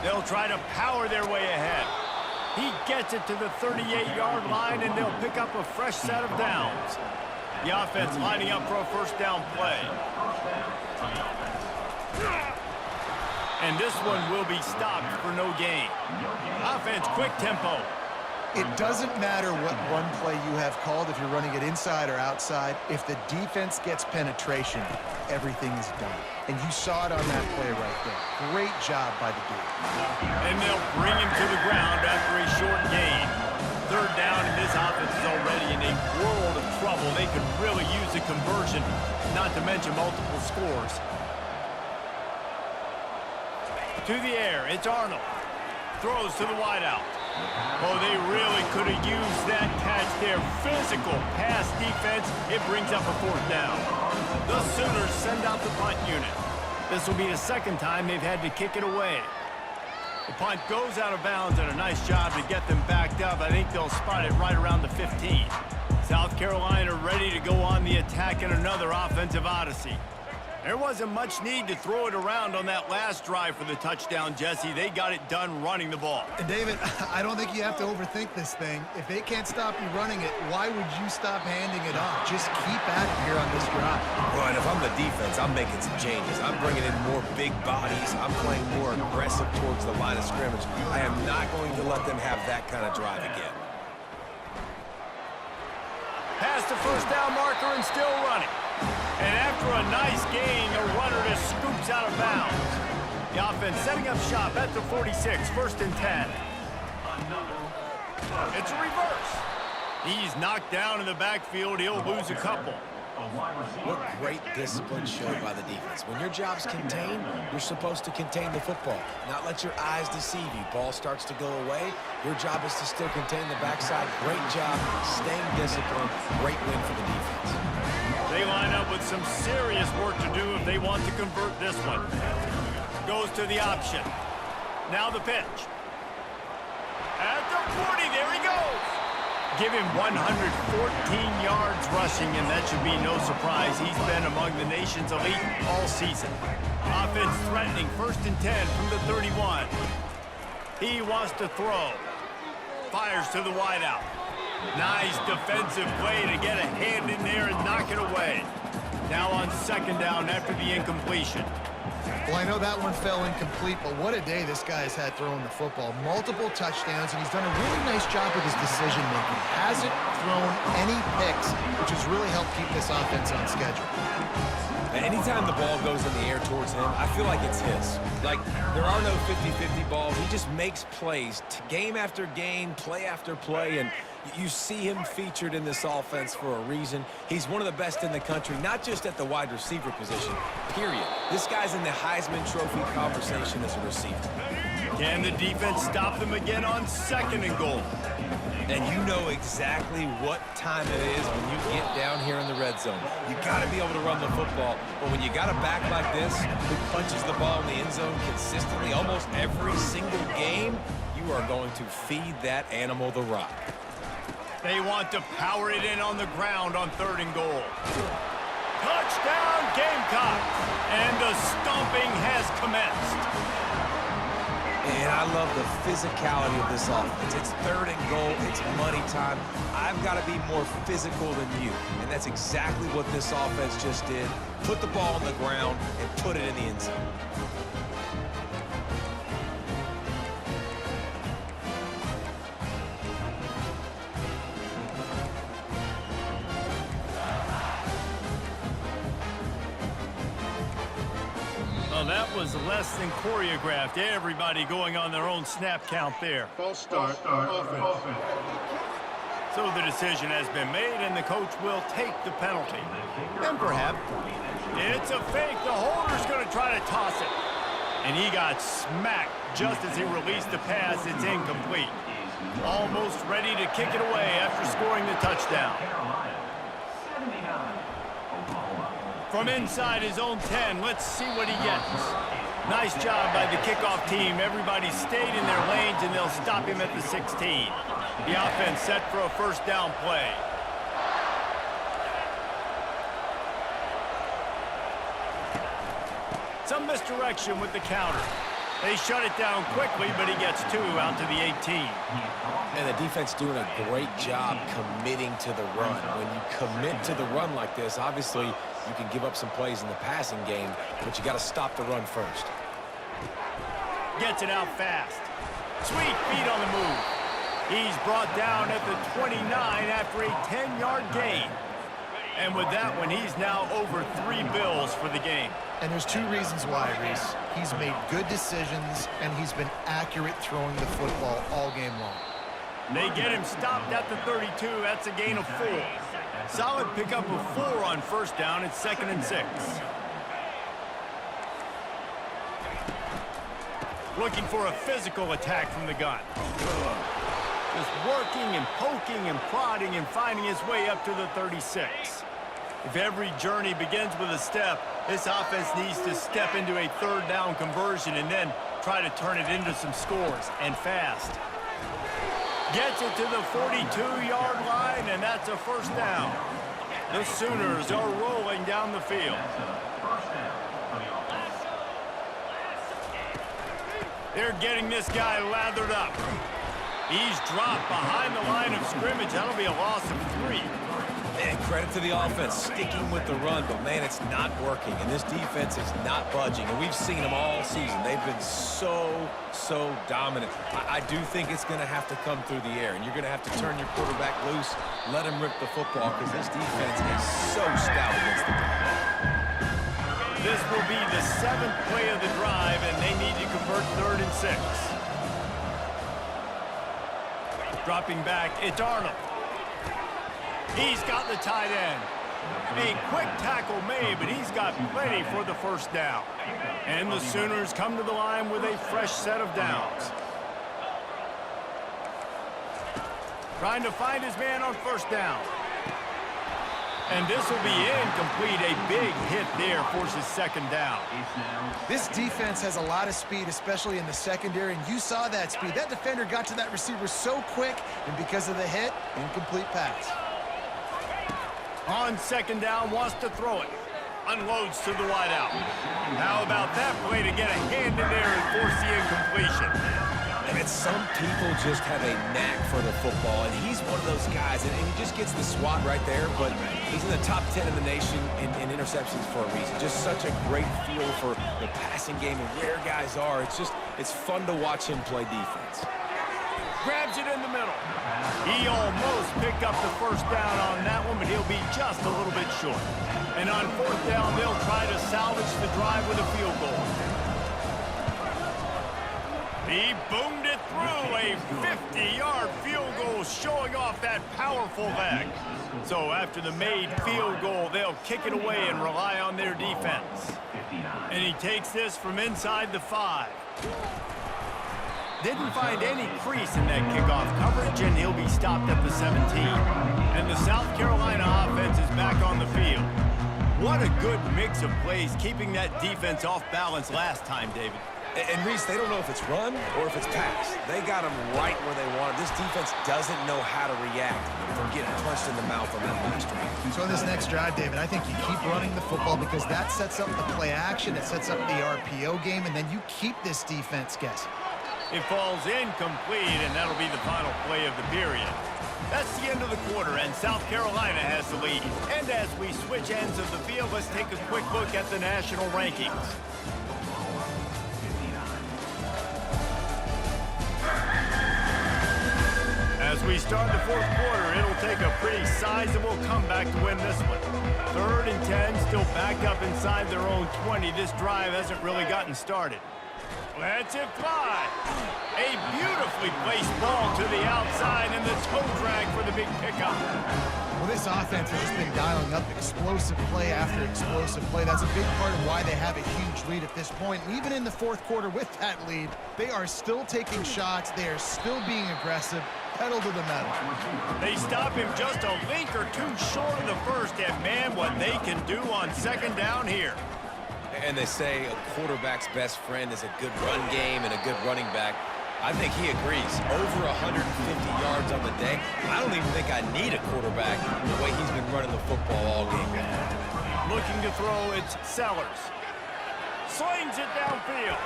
They'll try to power their way ahead. He gets it to the 38-yard line, and they'll pick up a fresh set of downs. The offense lining up for a 1st down play. And this one will be stopped for no gain. Offense, quick tempo. It doesn't matter what run play you have called, if you're running it inside or outside. If the defense gets penetration, everything is done. And you saw it on that play right there. Great job by the dude. And they'll bring him to the ground after a short gain. Third down, and this offense is already in a world of trouble. They could really use a conversion, not to mention multiple scores. To the air, it's Arnold. Throws to the wideout. Oh, they really could have used that catch there. Physical pass defense. It brings up a fourth down. The Sooners send out the punt unit. This will be the second time they've had to kick it away. The punt goes out of bounds, and a nice job to get them backed up. I think they'll spot it right around the 15. South Carolina ready to go on the attack in another offensive odyssey. There wasn't much need to throw it around on that last drive for the touchdown, Jesse. They got it done running the ball. And David, I don't think you have to overthink this thing. If they can't stop you running it, why would you stop handing it off? Just keep at it here on this drive. Right, if I'm the defense, I'm making some changes. I'm bringing in more big bodies. I'm playing more aggressive towards the line of scrimmage. I am not going to let them have that kind of drive again. Past the first down marker and still running. And after a nice gain, the runner just scoops out of bounds. The offense setting up shop at the 46, first and 10. It's a reverse. He's knocked down in the backfield. He'll lose a couple. What great discipline showed by the defense. When your job's contained, you're supposed to contain the football, not let your eyes deceive you. Ball starts to go away. Your job is to still contain the backside. Great job staying disciplined. Great win for the defense. They line up with some serious work to do if they want to convert this one. Goes to the option. Now the pitch. At the 40, there he goes. Give him 114 yards rushing, and that should be no surprise. He's been among the nation's elite all season. Offense threatening, first and 10 from the 31. He wants to throw. Fires to the wideout. Nice defensive play to get a hand in there and knock it away. Now on second down after the incompletion. Well, I know that one fell incomplete, but what a day this guy has had throwing the football. Multiple touchdowns, and he's done a really nice job with his decision-making. Hasn't thrown any picks, which has really helped keep this offense on schedule. And anytime the ball goes in the air towards him, I feel like it's his. Like, there are no 50-50 balls. He just makes plays, game after game, play after play, and you see him featured in this offense for a reason. He's one of the best in the country, not just at the wide receiver position, period. This guy's in the Heisman Trophy conversation as a receiver. Can the defense stop them again on second and goal? And you know exactly what time it is when you get down here in the red zone. You got to be able to run the football, but when you got a back like this who punches the ball in the end zone consistently almost every single game, you are going to feed that animal the rock. They want to power it in on the ground on third and goal. Touchdown, Gamecocks! And the stomping has commenced. And I love the physicality of this offense. It's third and goal. It's money time. I've got to be more physical than you. And that's exactly what this offense just did. Put the ball on the ground and put it in the end zone. Well, that was less than choreographed. Everybody going on their own snap count there. False start, offense. So the decision has been made, and the coach will take the penalty. And perhaps it's a fake. The holder's going to try to toss it. And he got smacked just as he released the pass. It's incomplete. Almost ready to kick it away after scoring the touchdown. From inside his own 10, let's see what he gets. Nice job by the kickoff team. Everybody stayed in their lanes, and they'll stop him at the 16. The offense set for a first down play. Some misdirection with the counter. They shut it down quickly, but he gets 2 out to the 18. And the defense doing a great job committing to the run. When you commit to the run like this, obviously you can give up some plays in the passing game, but you got to stop the run first. Gets it out fast. Sweet feet on the move. He's brought down at the 29 after a 10-yard gain. And with that one, he's now over 3 bills for the game. And there's 2 reasons why, Reese. He's made good decisions, and he's been accurate throwing the football all game long. They get him stopped at the 32. That's a gain of 4. Solid pickup of 4 on first down. It's 2nd and 6. Looking for a physical attack from the gun. Just working and poking and prodding and finding his way up to the 36. If every journey begins with a step, this offense needs to step into a 3rd down conversion and then try to turn it into some scores, and fast. Gets it to the 42-yard line, and that's a 1st down. The Sooners are rolling down the field. They're getting this guy lathered up. He's dropped behind the line of scrimmage. That'll be a loss of 3. And credit to the offense sticking with the run, but man, it's not working, and this defense is not budging, and we've seen them all season. They've been so dominant. I do think it's going to have to come through the air, and you're going to have to turn your quarterback loose, let him rip the football, because this defense is so stout against the run. This will be the 7th play of the drive, and they need to convert 3rd and 6. Dropping back, it's Arnold. He's got the tight end. A quick tackle made, but he's got plenty for the 1st down. And the Sooners come to the line with a fresh set of downs. Trying to find his man on 1st down. And this will be incomplete. A big hit there forces 2nd down. This defense has a lot of speed, especially in the secondary, and you saw that speed. That defender got to that receiver so quick, and because of the hit, incomplete pass. On 2nd down, wants to throw it. Unloads to the wideout. How about that play to get a hand in there and force the incompletion? And some people just have a knack for the football, and he's one of those guys, and he just gets the swat right there, but he's in the top 10 in the nation in interceptions for a reason. Just such a great feel for the passing game and where guys are. It's fun to watch him play defense. Grabs it in the middle. He almost picked up the 1st down on that one, but he'll be just a little bit short. And on 4th down, they'll try to salvage the drive with a field goal. He boomed it through. A 50-yard field goal showing off that powerful leg. So after the made field goal, they'll kick it away and rely on their defense. And he takes this from inside the 5. Didn't find any crease in that kickoff coverage, and he'll be stopped at the 17. And the South Carolina offense is back on the field. What a good mix of plays, keeping that defense off balance last time, David. And Reese, they don't know if it's run or if it's pass. They got them right where they want it. This defense doesn't know how to react from getting punched in the mouth on that last drive. So in this next drive, David, I think you keep running the football because that sets up the play action, it sets up the RPO game, and then you keep this defense guessing. It falls incomplete, and that'll be the final play of the period. That's the end of the quarter, and South Carolina has the lead. And as we switch ends of the field, let's take a quick look at the national rankings. As we start the 4th quarter, it'll take a pretty sizable comeback to win this one. 3rd and 10, still backed up inside their own 20. This drive hasn't really gotten started. Lets it fly. A beautifully placed ball to the outside, and the toe drag for the big pickup. Well, this offense has just been dialing up explosive play after explosive play. That's a big part of why they have a huge lead at this point. And even in the 4th quarter with that lead, they are still taking shots. They are still being aggressive. Pedal to the metal. They stop him just a link or 2 short of the 1st, and man, what they can do on 2nd down here. And they say a quarterback's best friend is a good run game and a good running back. I think he agrees. Over 150 yards on the day. I don't even think I need a quarterback the way he's been running the football all game. Looking to throw, it's Sellers. Slings it downfield.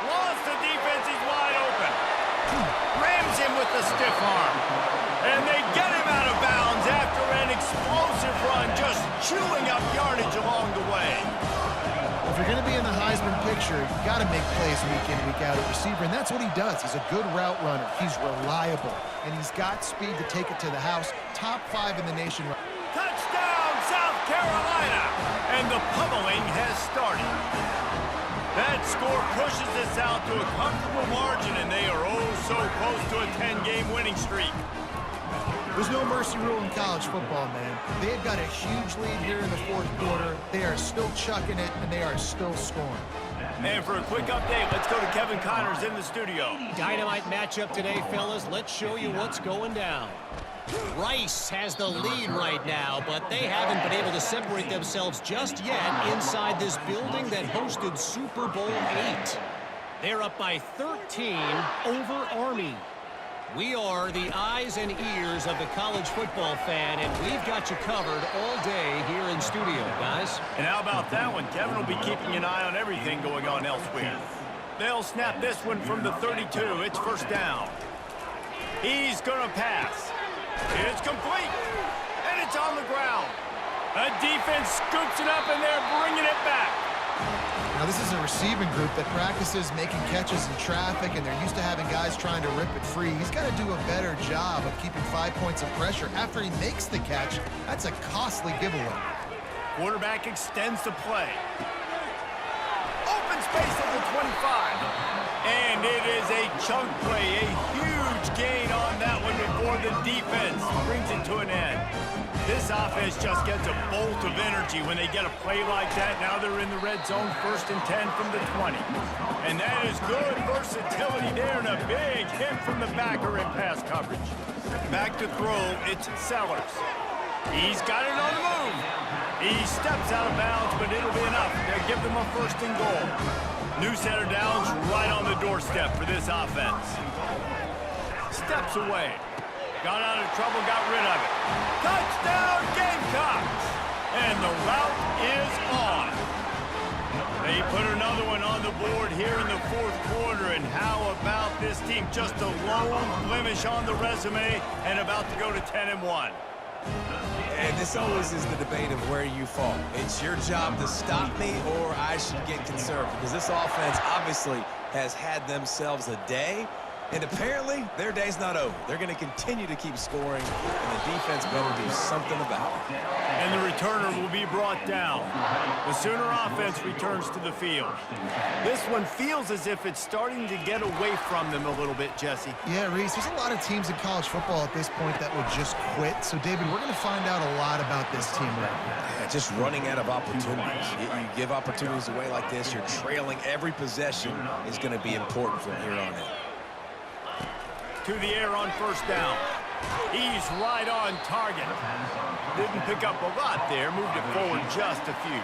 Lost the defense, he's wide open. Rams him with the stiff arm. And they get him out of bounds after an explosive run, just chewing up yardage along the way. you're going to be in the Heisman picture, you got to make plays week in, week out at receiver, and that's what he does. He's a good route runner. He's reliable, and he's got speed to take it to the house. Top 5 in the nation. Touchdown, South Carolina! And the pummeling has started. That score pushes us out to a comfortable margin, and they are oh so close to a 10-game winning streak. There's no mercy rule in college football, man. They've got a huge lead here in the fourth quarter. They are still chucking it, and they are still scoring. And for a quick update, let's go to Kevin Connors in the studio. Dynamite matchup today, fellas. Let's show you what's going down. Rice has the lead right now, but they haven't been able to separate themselves just yet inside this building that hosted Super Bowl VIII. They're up by 13 over Army. We are the eyes and ears of the college football fan, and we've got you covered all day here in studio, guys. And how about that one? Kevin will be keeping an eye on everything going on elsewhere. They'll snap this one from the 32. It's first down. He's going to pass. It's complete. And it's on the ground. The defense scoops it up, and they're bringing it back. Now, this is a receiving group that practices making catches in traffic, and they're used to having guys trying to rip it free. He's got to do a better job of keeping 5 points of pressure after he makes the catch. That's a costly giveaway. Quarterback extends the play. Open space at the 25. And it is a chunk play, a huge gain on that one before the defense brings it to an end. This offense just gets a bolt of energy when they get a play like that. Now they're in the red zone, 1st and 10 from the 20. And that is good versatility there, and a big hit from the backer in pass coverage. Back to throw, it's Sellers. He's got it on the move. He steps out of bounds, but it'll be enough. They'll give them a 1st and goal. New center downs right on the doorstep for this offense. Steps away. Got out of trouble, got rid of it. Touchdown, Gamecocks! And the route is on. They put another one on the board here in the fourth quarter, and how about this team? Just a lone blemish on the resume and about to go to 10-1. And this always is the debate of where you fall. It's your job to stop me, or I should get conservative, because this offense obviously has had themselves a day, and apparently their day's not over. They're going to continue to keep scoring, and the defense better do something about it. And the returner will be brought down. The Sooner offense returns to the field. This one feels as if it's starting to get away from them a little bit, Jesse. Yeah, Reese, there's a lot of teams in college football at this point that will just quit. So, David, we're going to find out a lot about this team right now. Yeah, just running out of opportunities. You give opportunities away like this, you're trailing. Every possession is going to be important from here on in. To the air on 1st down. He's right on target. Didn't pick up a lot there, moved it forward just a few.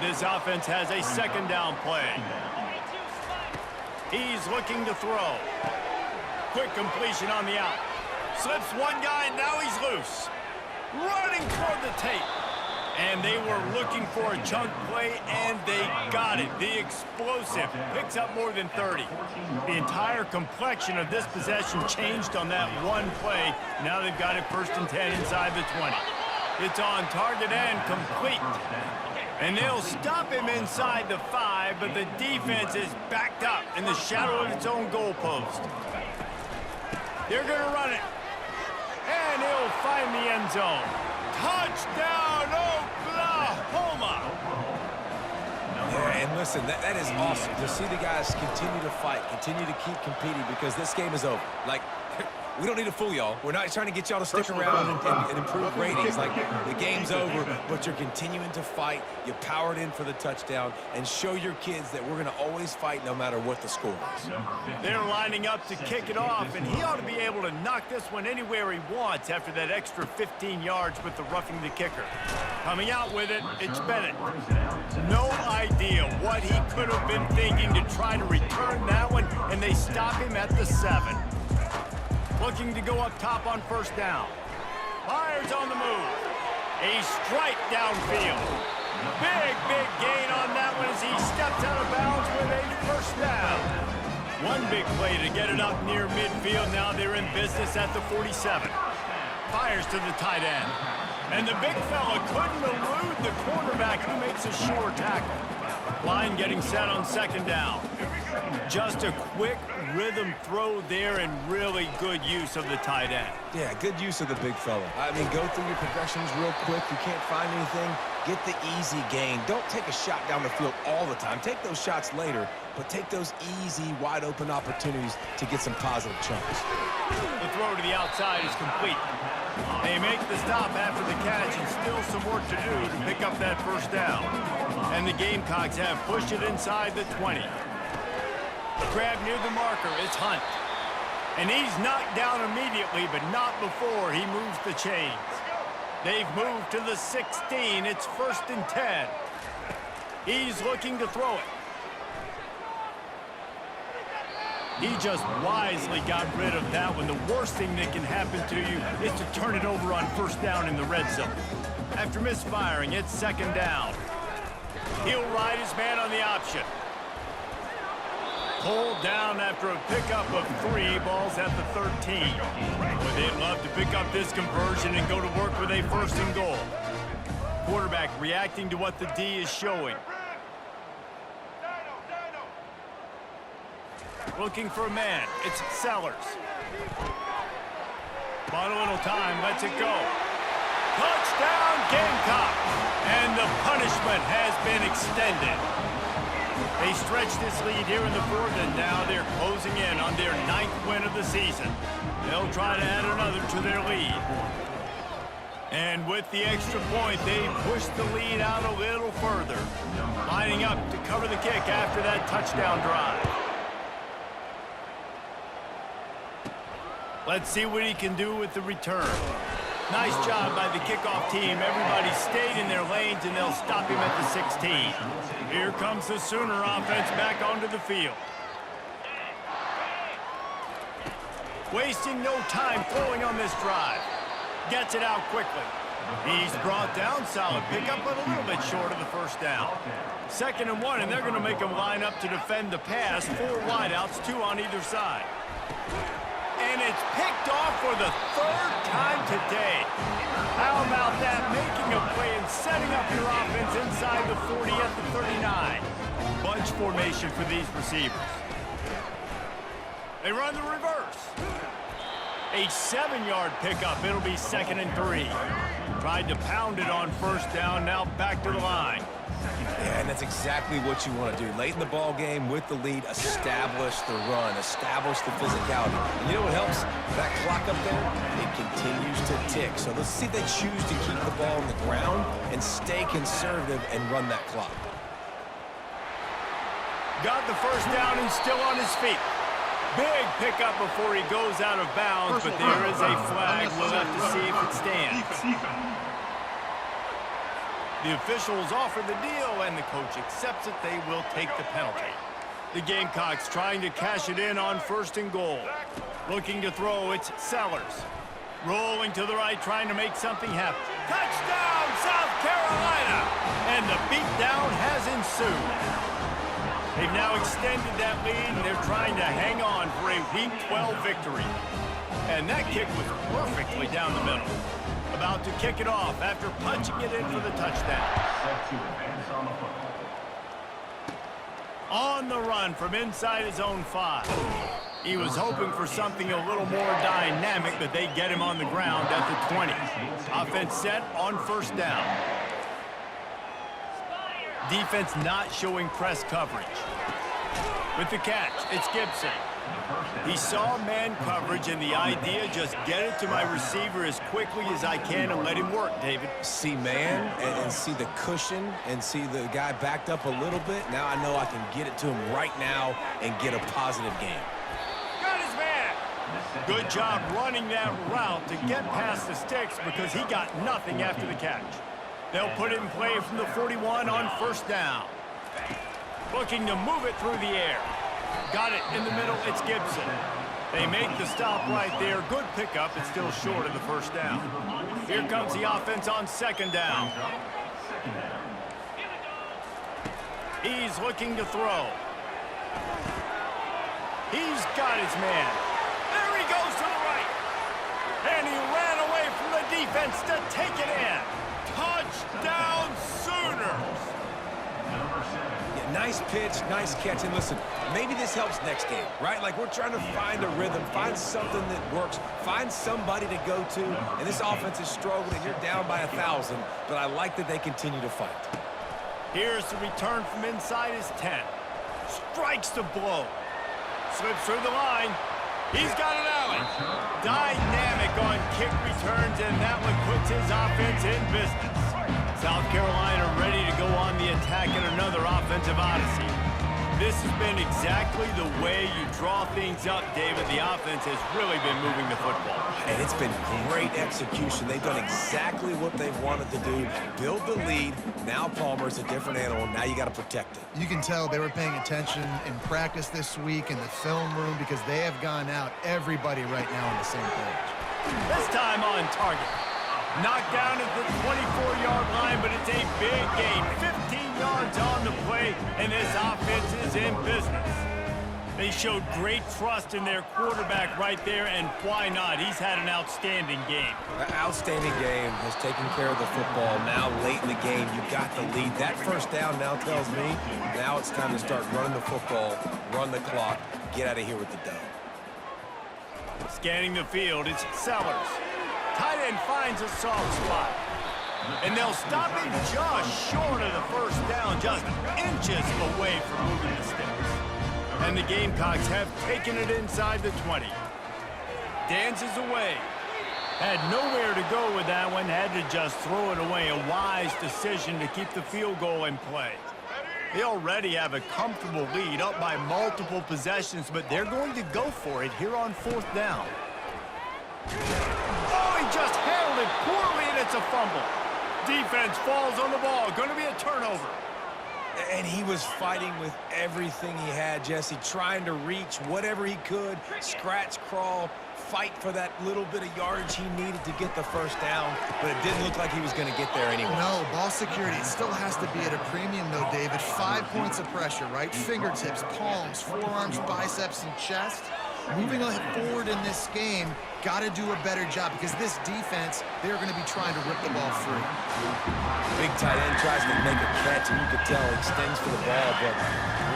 This offense has a 2nd down play. He's looking to throw. Quick completion on the out. Slips one guy, and now he's loose. Running toward the tape. And they were looking for a chunk play, and they got it. The explosive picks up more than 30. The entire complexion of this possession changed on that one play. Now they've got it 1st and 10 inside the 20. It's on target and complete. And they'll stop him inside the 5, but the defense is backed up in the shadow of its own goalpost. They're going to run it. And he'll find the end zone. Touchdown, Oklahoma! Yeah, and listen, that is awesome to see the guys continue to fight, continue to keep competing, because this game is over. Like, we don't need to fool y'all. We're not trying to get y'all to stick around and improve ratings. Like, the game's over, but you're continuing to fight. You powered in for the touchdown, and show your kids that we're going to always fight no matter what the score is. They're lining up to kick it off, and he ought to be able to knock this one anywhere he wants after that extra 15 yards with the roughing the kicker. Coming out with it, it's Bennett. No idea what he could have been thinking to try to return that one, and they stop him at the 7. Looking to go up top on 1st down. Fires on the move. A strike downfield. Big gain on that one as he steps out of bounds with a 1st down. One big play to get it up near midfield. Now they're in business at the 47. Fires to the tight end. And the big fella couldn't elude the quarterback, who makes a sure tackle. Line getting set on second down. Just a quick rhythm throw there and really good use of the tight end. Yeah, good use of the big fella. I mean, go through your progressions real quick. You can't find anything. Get the easy gain. Don't take a shot down the field all the time. Take those shots later, but take those easy, wide-open opportunities to get some positive chunks. The throw to the outside is complete. They make the stop after the catch and still some work to do to pick up that first down. And the Gamecocks have pushed it inside the 20. Grab near the marker, it's Hunt. And he's knocked down immediately, but not before he moves the chains. They've moved to the 16. It's 1st and 10. He's looking to throw it. He just wisely got rid of that one. The worst thing that can happen to you is to turn it over on first down in the red zone. After misfiring, it's second down. He'll ride his man on the option. Pulled down after a pickup of 3, balls at the 13. But they'd love to pick up this conversion and go to work with a 1st and goal. Quarterback reacting to what the D is showing. Looking for a man. It's Sellers. Bought a little time. Lets it go. Touchdown, Gamecocks! And the punishment has been extended. They stretched this lead here in the 4th, and now they're closing in on their 9th win of the season. They'll try to add another to their lead. And with the extra point, they push the lead out a little further. Lining up to cover the kick after that touchdown drive. Let's see what he can do with the return. Nice job by the kickoff team. Everybody stayed in their lanes, and they'll stop him at the 16. Here comes the Sooner offense back onto the field. Wasting no time throwing on this drive. Gets it out quickly. He's brought down, solid pickup, but a little bit short of the first down. 2nd and 1, and they're going to make him line up to defend the pass. 4 wideouts, 2 on either side. And it's picked off for the 3rd time today. How about that? Making a play and setting up your offense inside the 40 at the 39. Bunch formation for these receivers. They run the reverse. A 7-yard pickup. It'll be 2nd and 3. Tried to pound it on first down. Now back to the line. Yeah, and that's exactly what you want to do. Late in the ball game with the lead, establish the run, establish the physicality. And you know what helps? That clock up there, it continues to tick. So let's see if they choose to keep the ball on the ground and stay conservative and run that clock. Got the first down and still on his feet. Big pickup before he goes out of bounds, but there is a flag. We'll have to see if it stands. The officials offer the deal, and the coach accepts it. They will take the penalty. The Gamecocks trying to cash it in on 1st and goal. Looking to throw, it's Sellers. Rolling to the right, trying to make something happen. Touchdown, South Carolina! And the beatdown has ensued. They've now extended that lead, and they're trying to hang on for a Week 12 victory. And that kick was perfectly down the middle. About to kick it off after punching it in for the touchdown. On the run from inside his own 5. He was hoping for something a little more dynamic, but they get him on the ground at the 20. Offense set on first down. Defense not showing press coverage. With the catch, it's Gibson. He saw man coverage, and the idea, just get it to my receiver as quickly as I can and let him work, David. See man and see the cushion and see the guy backed up a little bit. Now I know I can get it to him right now and get a positive game. Got his man. Good job running that route to get past the sticks because he got nothing after the catch. They'll put it in play from the 41 on first down. Looking to move it through the air. Got it in the middle, it's Gibson. They make the stop right there. Good pickup, it's still short of the first down. Here comes the offense on second down. He's looking to throw. He's got his man. There he goes to the right. And he ran away from the defense to take it in. Touchdown, Sooners! Nice pitch, nice catch. And listen, maybe this helps next game, right? Like we're trying to find a rhythm, find something that works, find somebody to go to. And this offense is struggling. You're down by 1,000, but I like that they continue to fight. Here's the return from inside his 10. Strikes the blow. Slips through the line. He's got an alley. Dynamic on kick returns, and that one puts his offense in business. South Carolina ready to go on the attack in another offensive odyssey. This has been exactly the way you draw things up, David. The offense has really been moving the football. And it's been great execution. They've done exactly what they've wanted to do. Build the lead. Now Palmer's a different animal. Now you got to protect it. You can tell they were paying attention in practice this week in the film room because they have gone out, everybody right now on the same page. This time on target. Knocked down at the 24-yard line, but it's a big gain. 15 yards on the play, and this offense is in business. They showed great trust in their quarterback right there, and why not? He's had an outstanding game. An outstanding game, has taken care of the football. Now late in the game, you got the lead. That first down now tells me now it's time to start running the football, run the clock, get out of here with the dub. Scanning the field, it's Sellers. Tight end finds a soft spot. And they'll stop him just short of the first down, just inches away from moving the sticks. And the Gamecocks have taken it inside the 20. Dances away. Had nowhere to go with that one, had to just throw it away. A wise decision to keep the field goal in play. They already have a comfortable lead, up by multiple possessions, but they're going to go for it here on 4th down. Oh, he just handled it poorly, and it's a fumble. Defense falls on the ball. Going to be a turnover. And he was fighting with everything he had, Jesse, trying to reach whatever he could, scratch, crawl, fight for that little bit of yardage he needed to get the first down, but it didn't look like he was going to get there anyway. No, ball security still has to be at a premium, though, David. 5 points of pressure, right? Fingertips, palms, forearms, biceps, and chest. Moving forward in this game, got to do a better job because this defense, they're going to be trying to rip the ball free. Big tight end tries to make a catch, and you could tell extends for the ball, but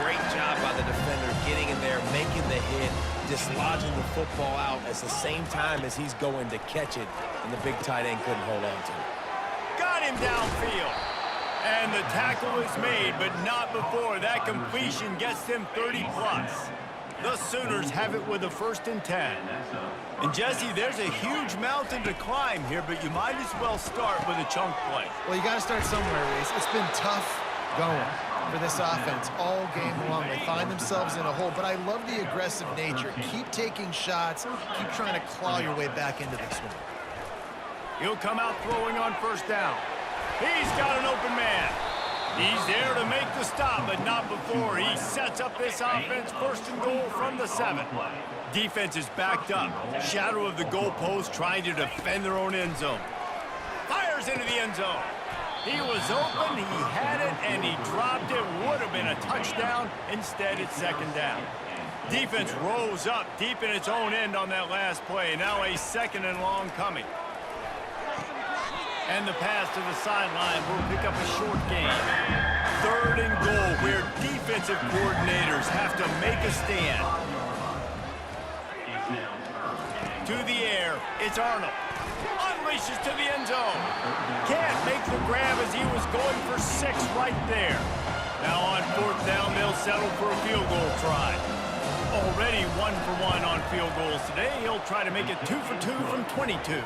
great job by the defender getting in there, making the hit, dislodging the football out at the same time as he's going to catch it, and the big tight end couldn't hold on to it. Got him downfield. And the tackle is made, but not before. That completion gets them 30+. The Sooners have it with a 1st and 10. And Jesse, there's a huge mountain to climb here, but you might as well start with a chunk play. Well, you got to start somewhere, Reese. It's been tough going for this offense all game long. They find themselves in a hole, but I love the aggressive nature. Keep taking shots. Keep trying to claw your way back into this one. He'll come out throwing on 1st down. He's got an open man. He's there to make the stop, but not before. He sets up this offense 1st and goal from the 7. Defense is backed up. Shadow of the goalpost trying to defend their own end zone. Fires into the end zone. He was open, he had it, and he dropped it. Would have been a touchdown. Instead, it's 2nd down. Defense rose up deep in its own end on that last play. Now a 2nd and long coming. And the pass to the sideline will pick up a short gain. 3rd and goal, where defensive coordinators have to make a stand. To the air, it's Arnold. Unleashes to the end zone. Can't make the grab as he was going for 6 right there. Now on 4th down, they'll settle for a field goal try. Already 1 for 1 on field goals today. He'll try to make it 2 for 2 from 22.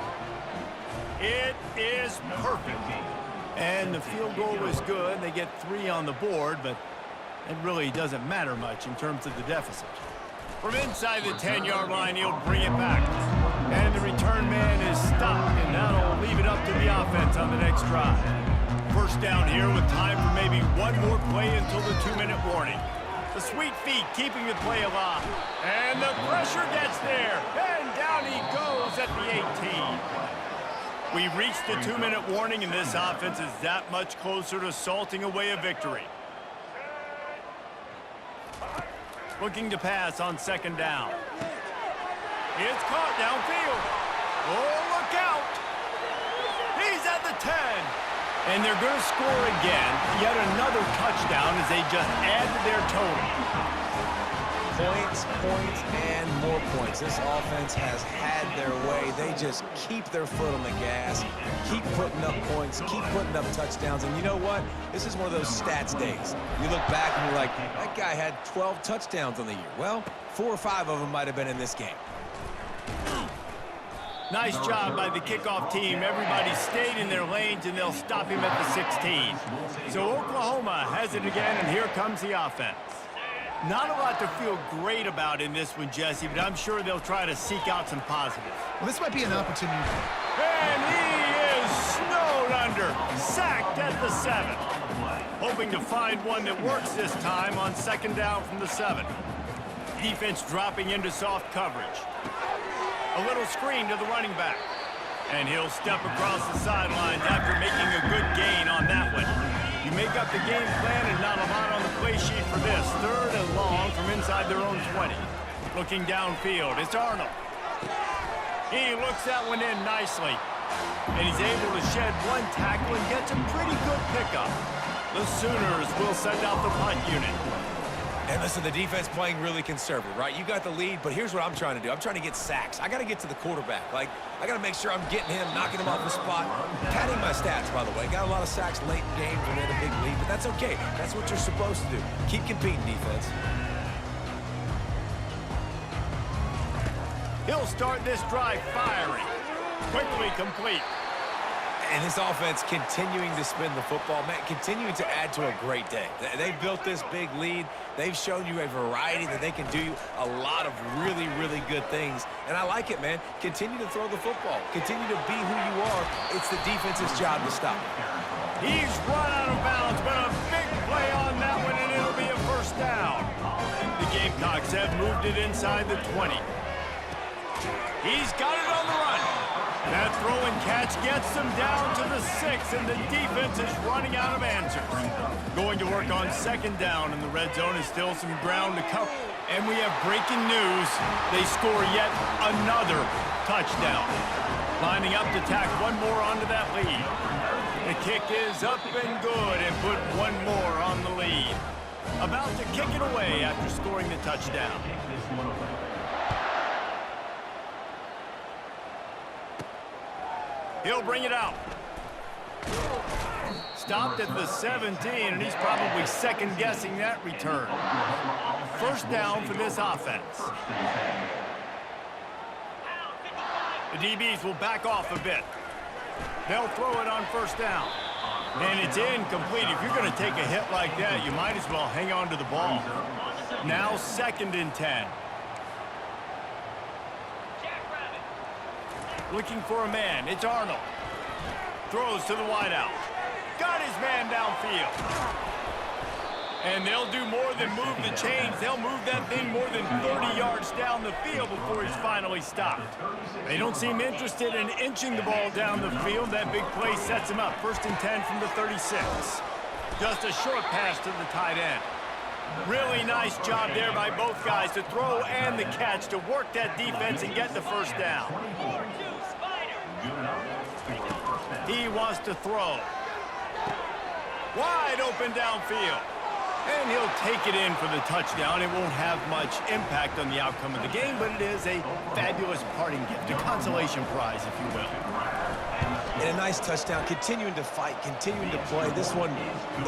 It is perfect. And the field goal is good. They get 3 on the board, but it really doesn't matter much in terms of the deficit. From inside the 10-yard line, he'll bring it back. And the return man is stopped, and that'll leave it up to the offense on the next drive. 1st down here with time for maybe 1 more play until the 2-minute warning. The sweet feet keeping the play alive. And the pressure gets there. And down he goes at the 18. We've reached the 2-minute warning, and this offense is that much closer to salting away a victory. Looking to pass on 2nd down. It's caught downfield. Oh, look out. He's at the 10. And they're going to score again, yet another touchdown as they just add to their total. Points, points, and more points. This offense has had their way. They just keep their foot on the gas, keep putting up points, keep putting up touchdowns. And you know what? This is one of those stats days. You look back and you're like, that guy had 12 touchdowns on the year. Well, 4 or 5 of them might have been in this game. Nice job by the kickoff team. Everybody stayed in their lanes, and they'll stop him at the 16. So Oklahoma has it again, and here comes the offense. Not a lot to feel great about in this one, Jesse, but I'm sure they'll try to seek out some positives. Well, this might be an opportunity. And he is snowed under, sacked at the 7. Hoping to find one that works this time on 2nd down from the 7. Defense dropping into soft coverage. A little screen to the running back. And he'll step across the sidelines after making a good gain on that one. You make up the game plan and not a lot on the play sheet for this. 3rd and long from inside their own 20. Looking downfield, it's Arnold. He looks that one in nicely. And he's able to shed one tackle and gets a pretty good pickup. The Sooners will send out the punt unit. And listen, the defense playing really conservative, right? You got the lead, but here's what I'm trying to do. I'm trying to get sacks. I got to get to the quarterback. Like, I got to make sure I'm getting him, knocking him off the spot. Padding my stats, by the way. Got a lot of sacks late in games when they had a big lead, but that's okay. That's what you're supposed to do. Keep competing, defense. He'll start this drive firing. Quickly complete. And this offense continuing to spin the football, man, continuing to add to a great day. They've built this big lead. They've shown you a variety that they can do a lot of really, really good things. And I like it, man. Continue to throw the football. Continue to be who you are. It's the defense's job to stop. He's run out of bounds, but a big play on that one, and it'll be a 1st down. The Gamecocks have moved it inside the 20. He's got it on the run. That throw and catch gets them down to the 6, and the defense is running out of answers. Going to work on 2nd down, and the red zone is still some ground to cover. And we have breaking news. They score yet another touchdown. Lining up to tack one more onto that lead. The kick is up and good, and put one more on the lead. About to kick it away after scoring the touchdown. He'll bring it out. Stopped at the 17, and he's probably second-guessing that return. 1st down for this offense. The DBs will back off a bit. They'll throw it on 1st down. And it's incomplete. If you're going to take a hit like that, you might as well hang on to the ball. Now 2nd and 10. Looking for a man. It's Arnold. Throws to the wideout. Got his man downfield. And they'll do more than move the chains. They'll move that thing more than 30 yards down the field before he's finally stopped. They don't seem interested in inching the ball down the field. That big play sets him up. 1st and 10 from the 36. Just a short pass to the tight end. Really nice job there by both guys to throw and the catch to work that defense and get the 1st down. He wants to throw. Wide open downfield. And he'll take it in for the touchdown. It won't have much impact on the outcome of the game, but it is a fabulous parting gift, a consolation prize, if you will. And a nice touchdown, continuing to fight, continuing to play. This one,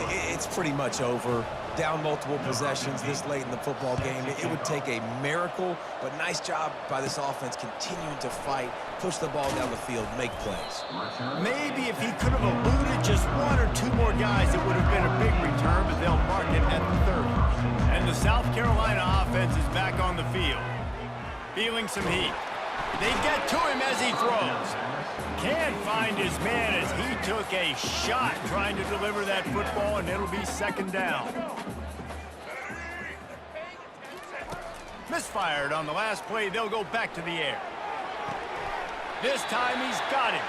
it's pretty much over. Down multiple possessions this late in the football game. It would take a miracle, but nice job by this offense continuing to fight, push the ball down the field, make plays. Maybe if he could have eluded just 1 or 2 more guys, it would have been a big return, but they'll mark it at the 30. And the South Carolina offense is back on the field. Feeling some heat. They get to him as he throws. Can't find his man as he took a shot trying to deliver that football, and it'll be 2nd down. Misfired on the last play. They'll go back to the air. This time he's got him.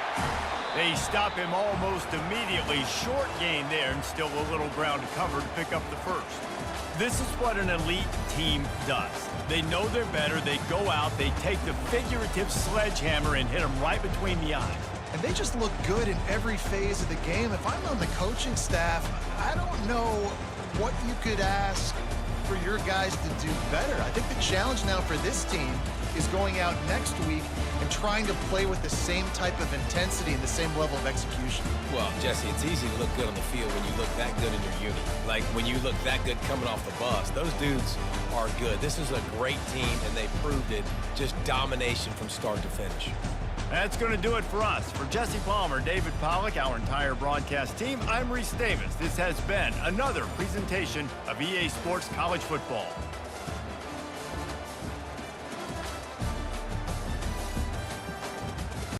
They stop him almost immediately. Short gain there, and still a little ground to cover to pick up the 1st. This is what an elite team does. They know they're better. They go out. They take the figurative sledgehammer and hit them right between the eyes. and they just look good in every phase of the game. If I'm on the coaching staff, I don't know what you could ask for your guys to do better. I think the challenge now for this team is going out next week and trying to play with the same type of intensity and the same level of execution. Well, Jesse, it's easy to look good on the field when you look that good in your unit. Like when you look that good coming off the bus. Those dudes are good. This is a great team, and they proved it. Just domination from start to finish. That's going to do it for us. For Jesse Palmer, David Pollack, our entire broadcast team, I'm Reese Davis. This has been another presentation of EA Sports College Football.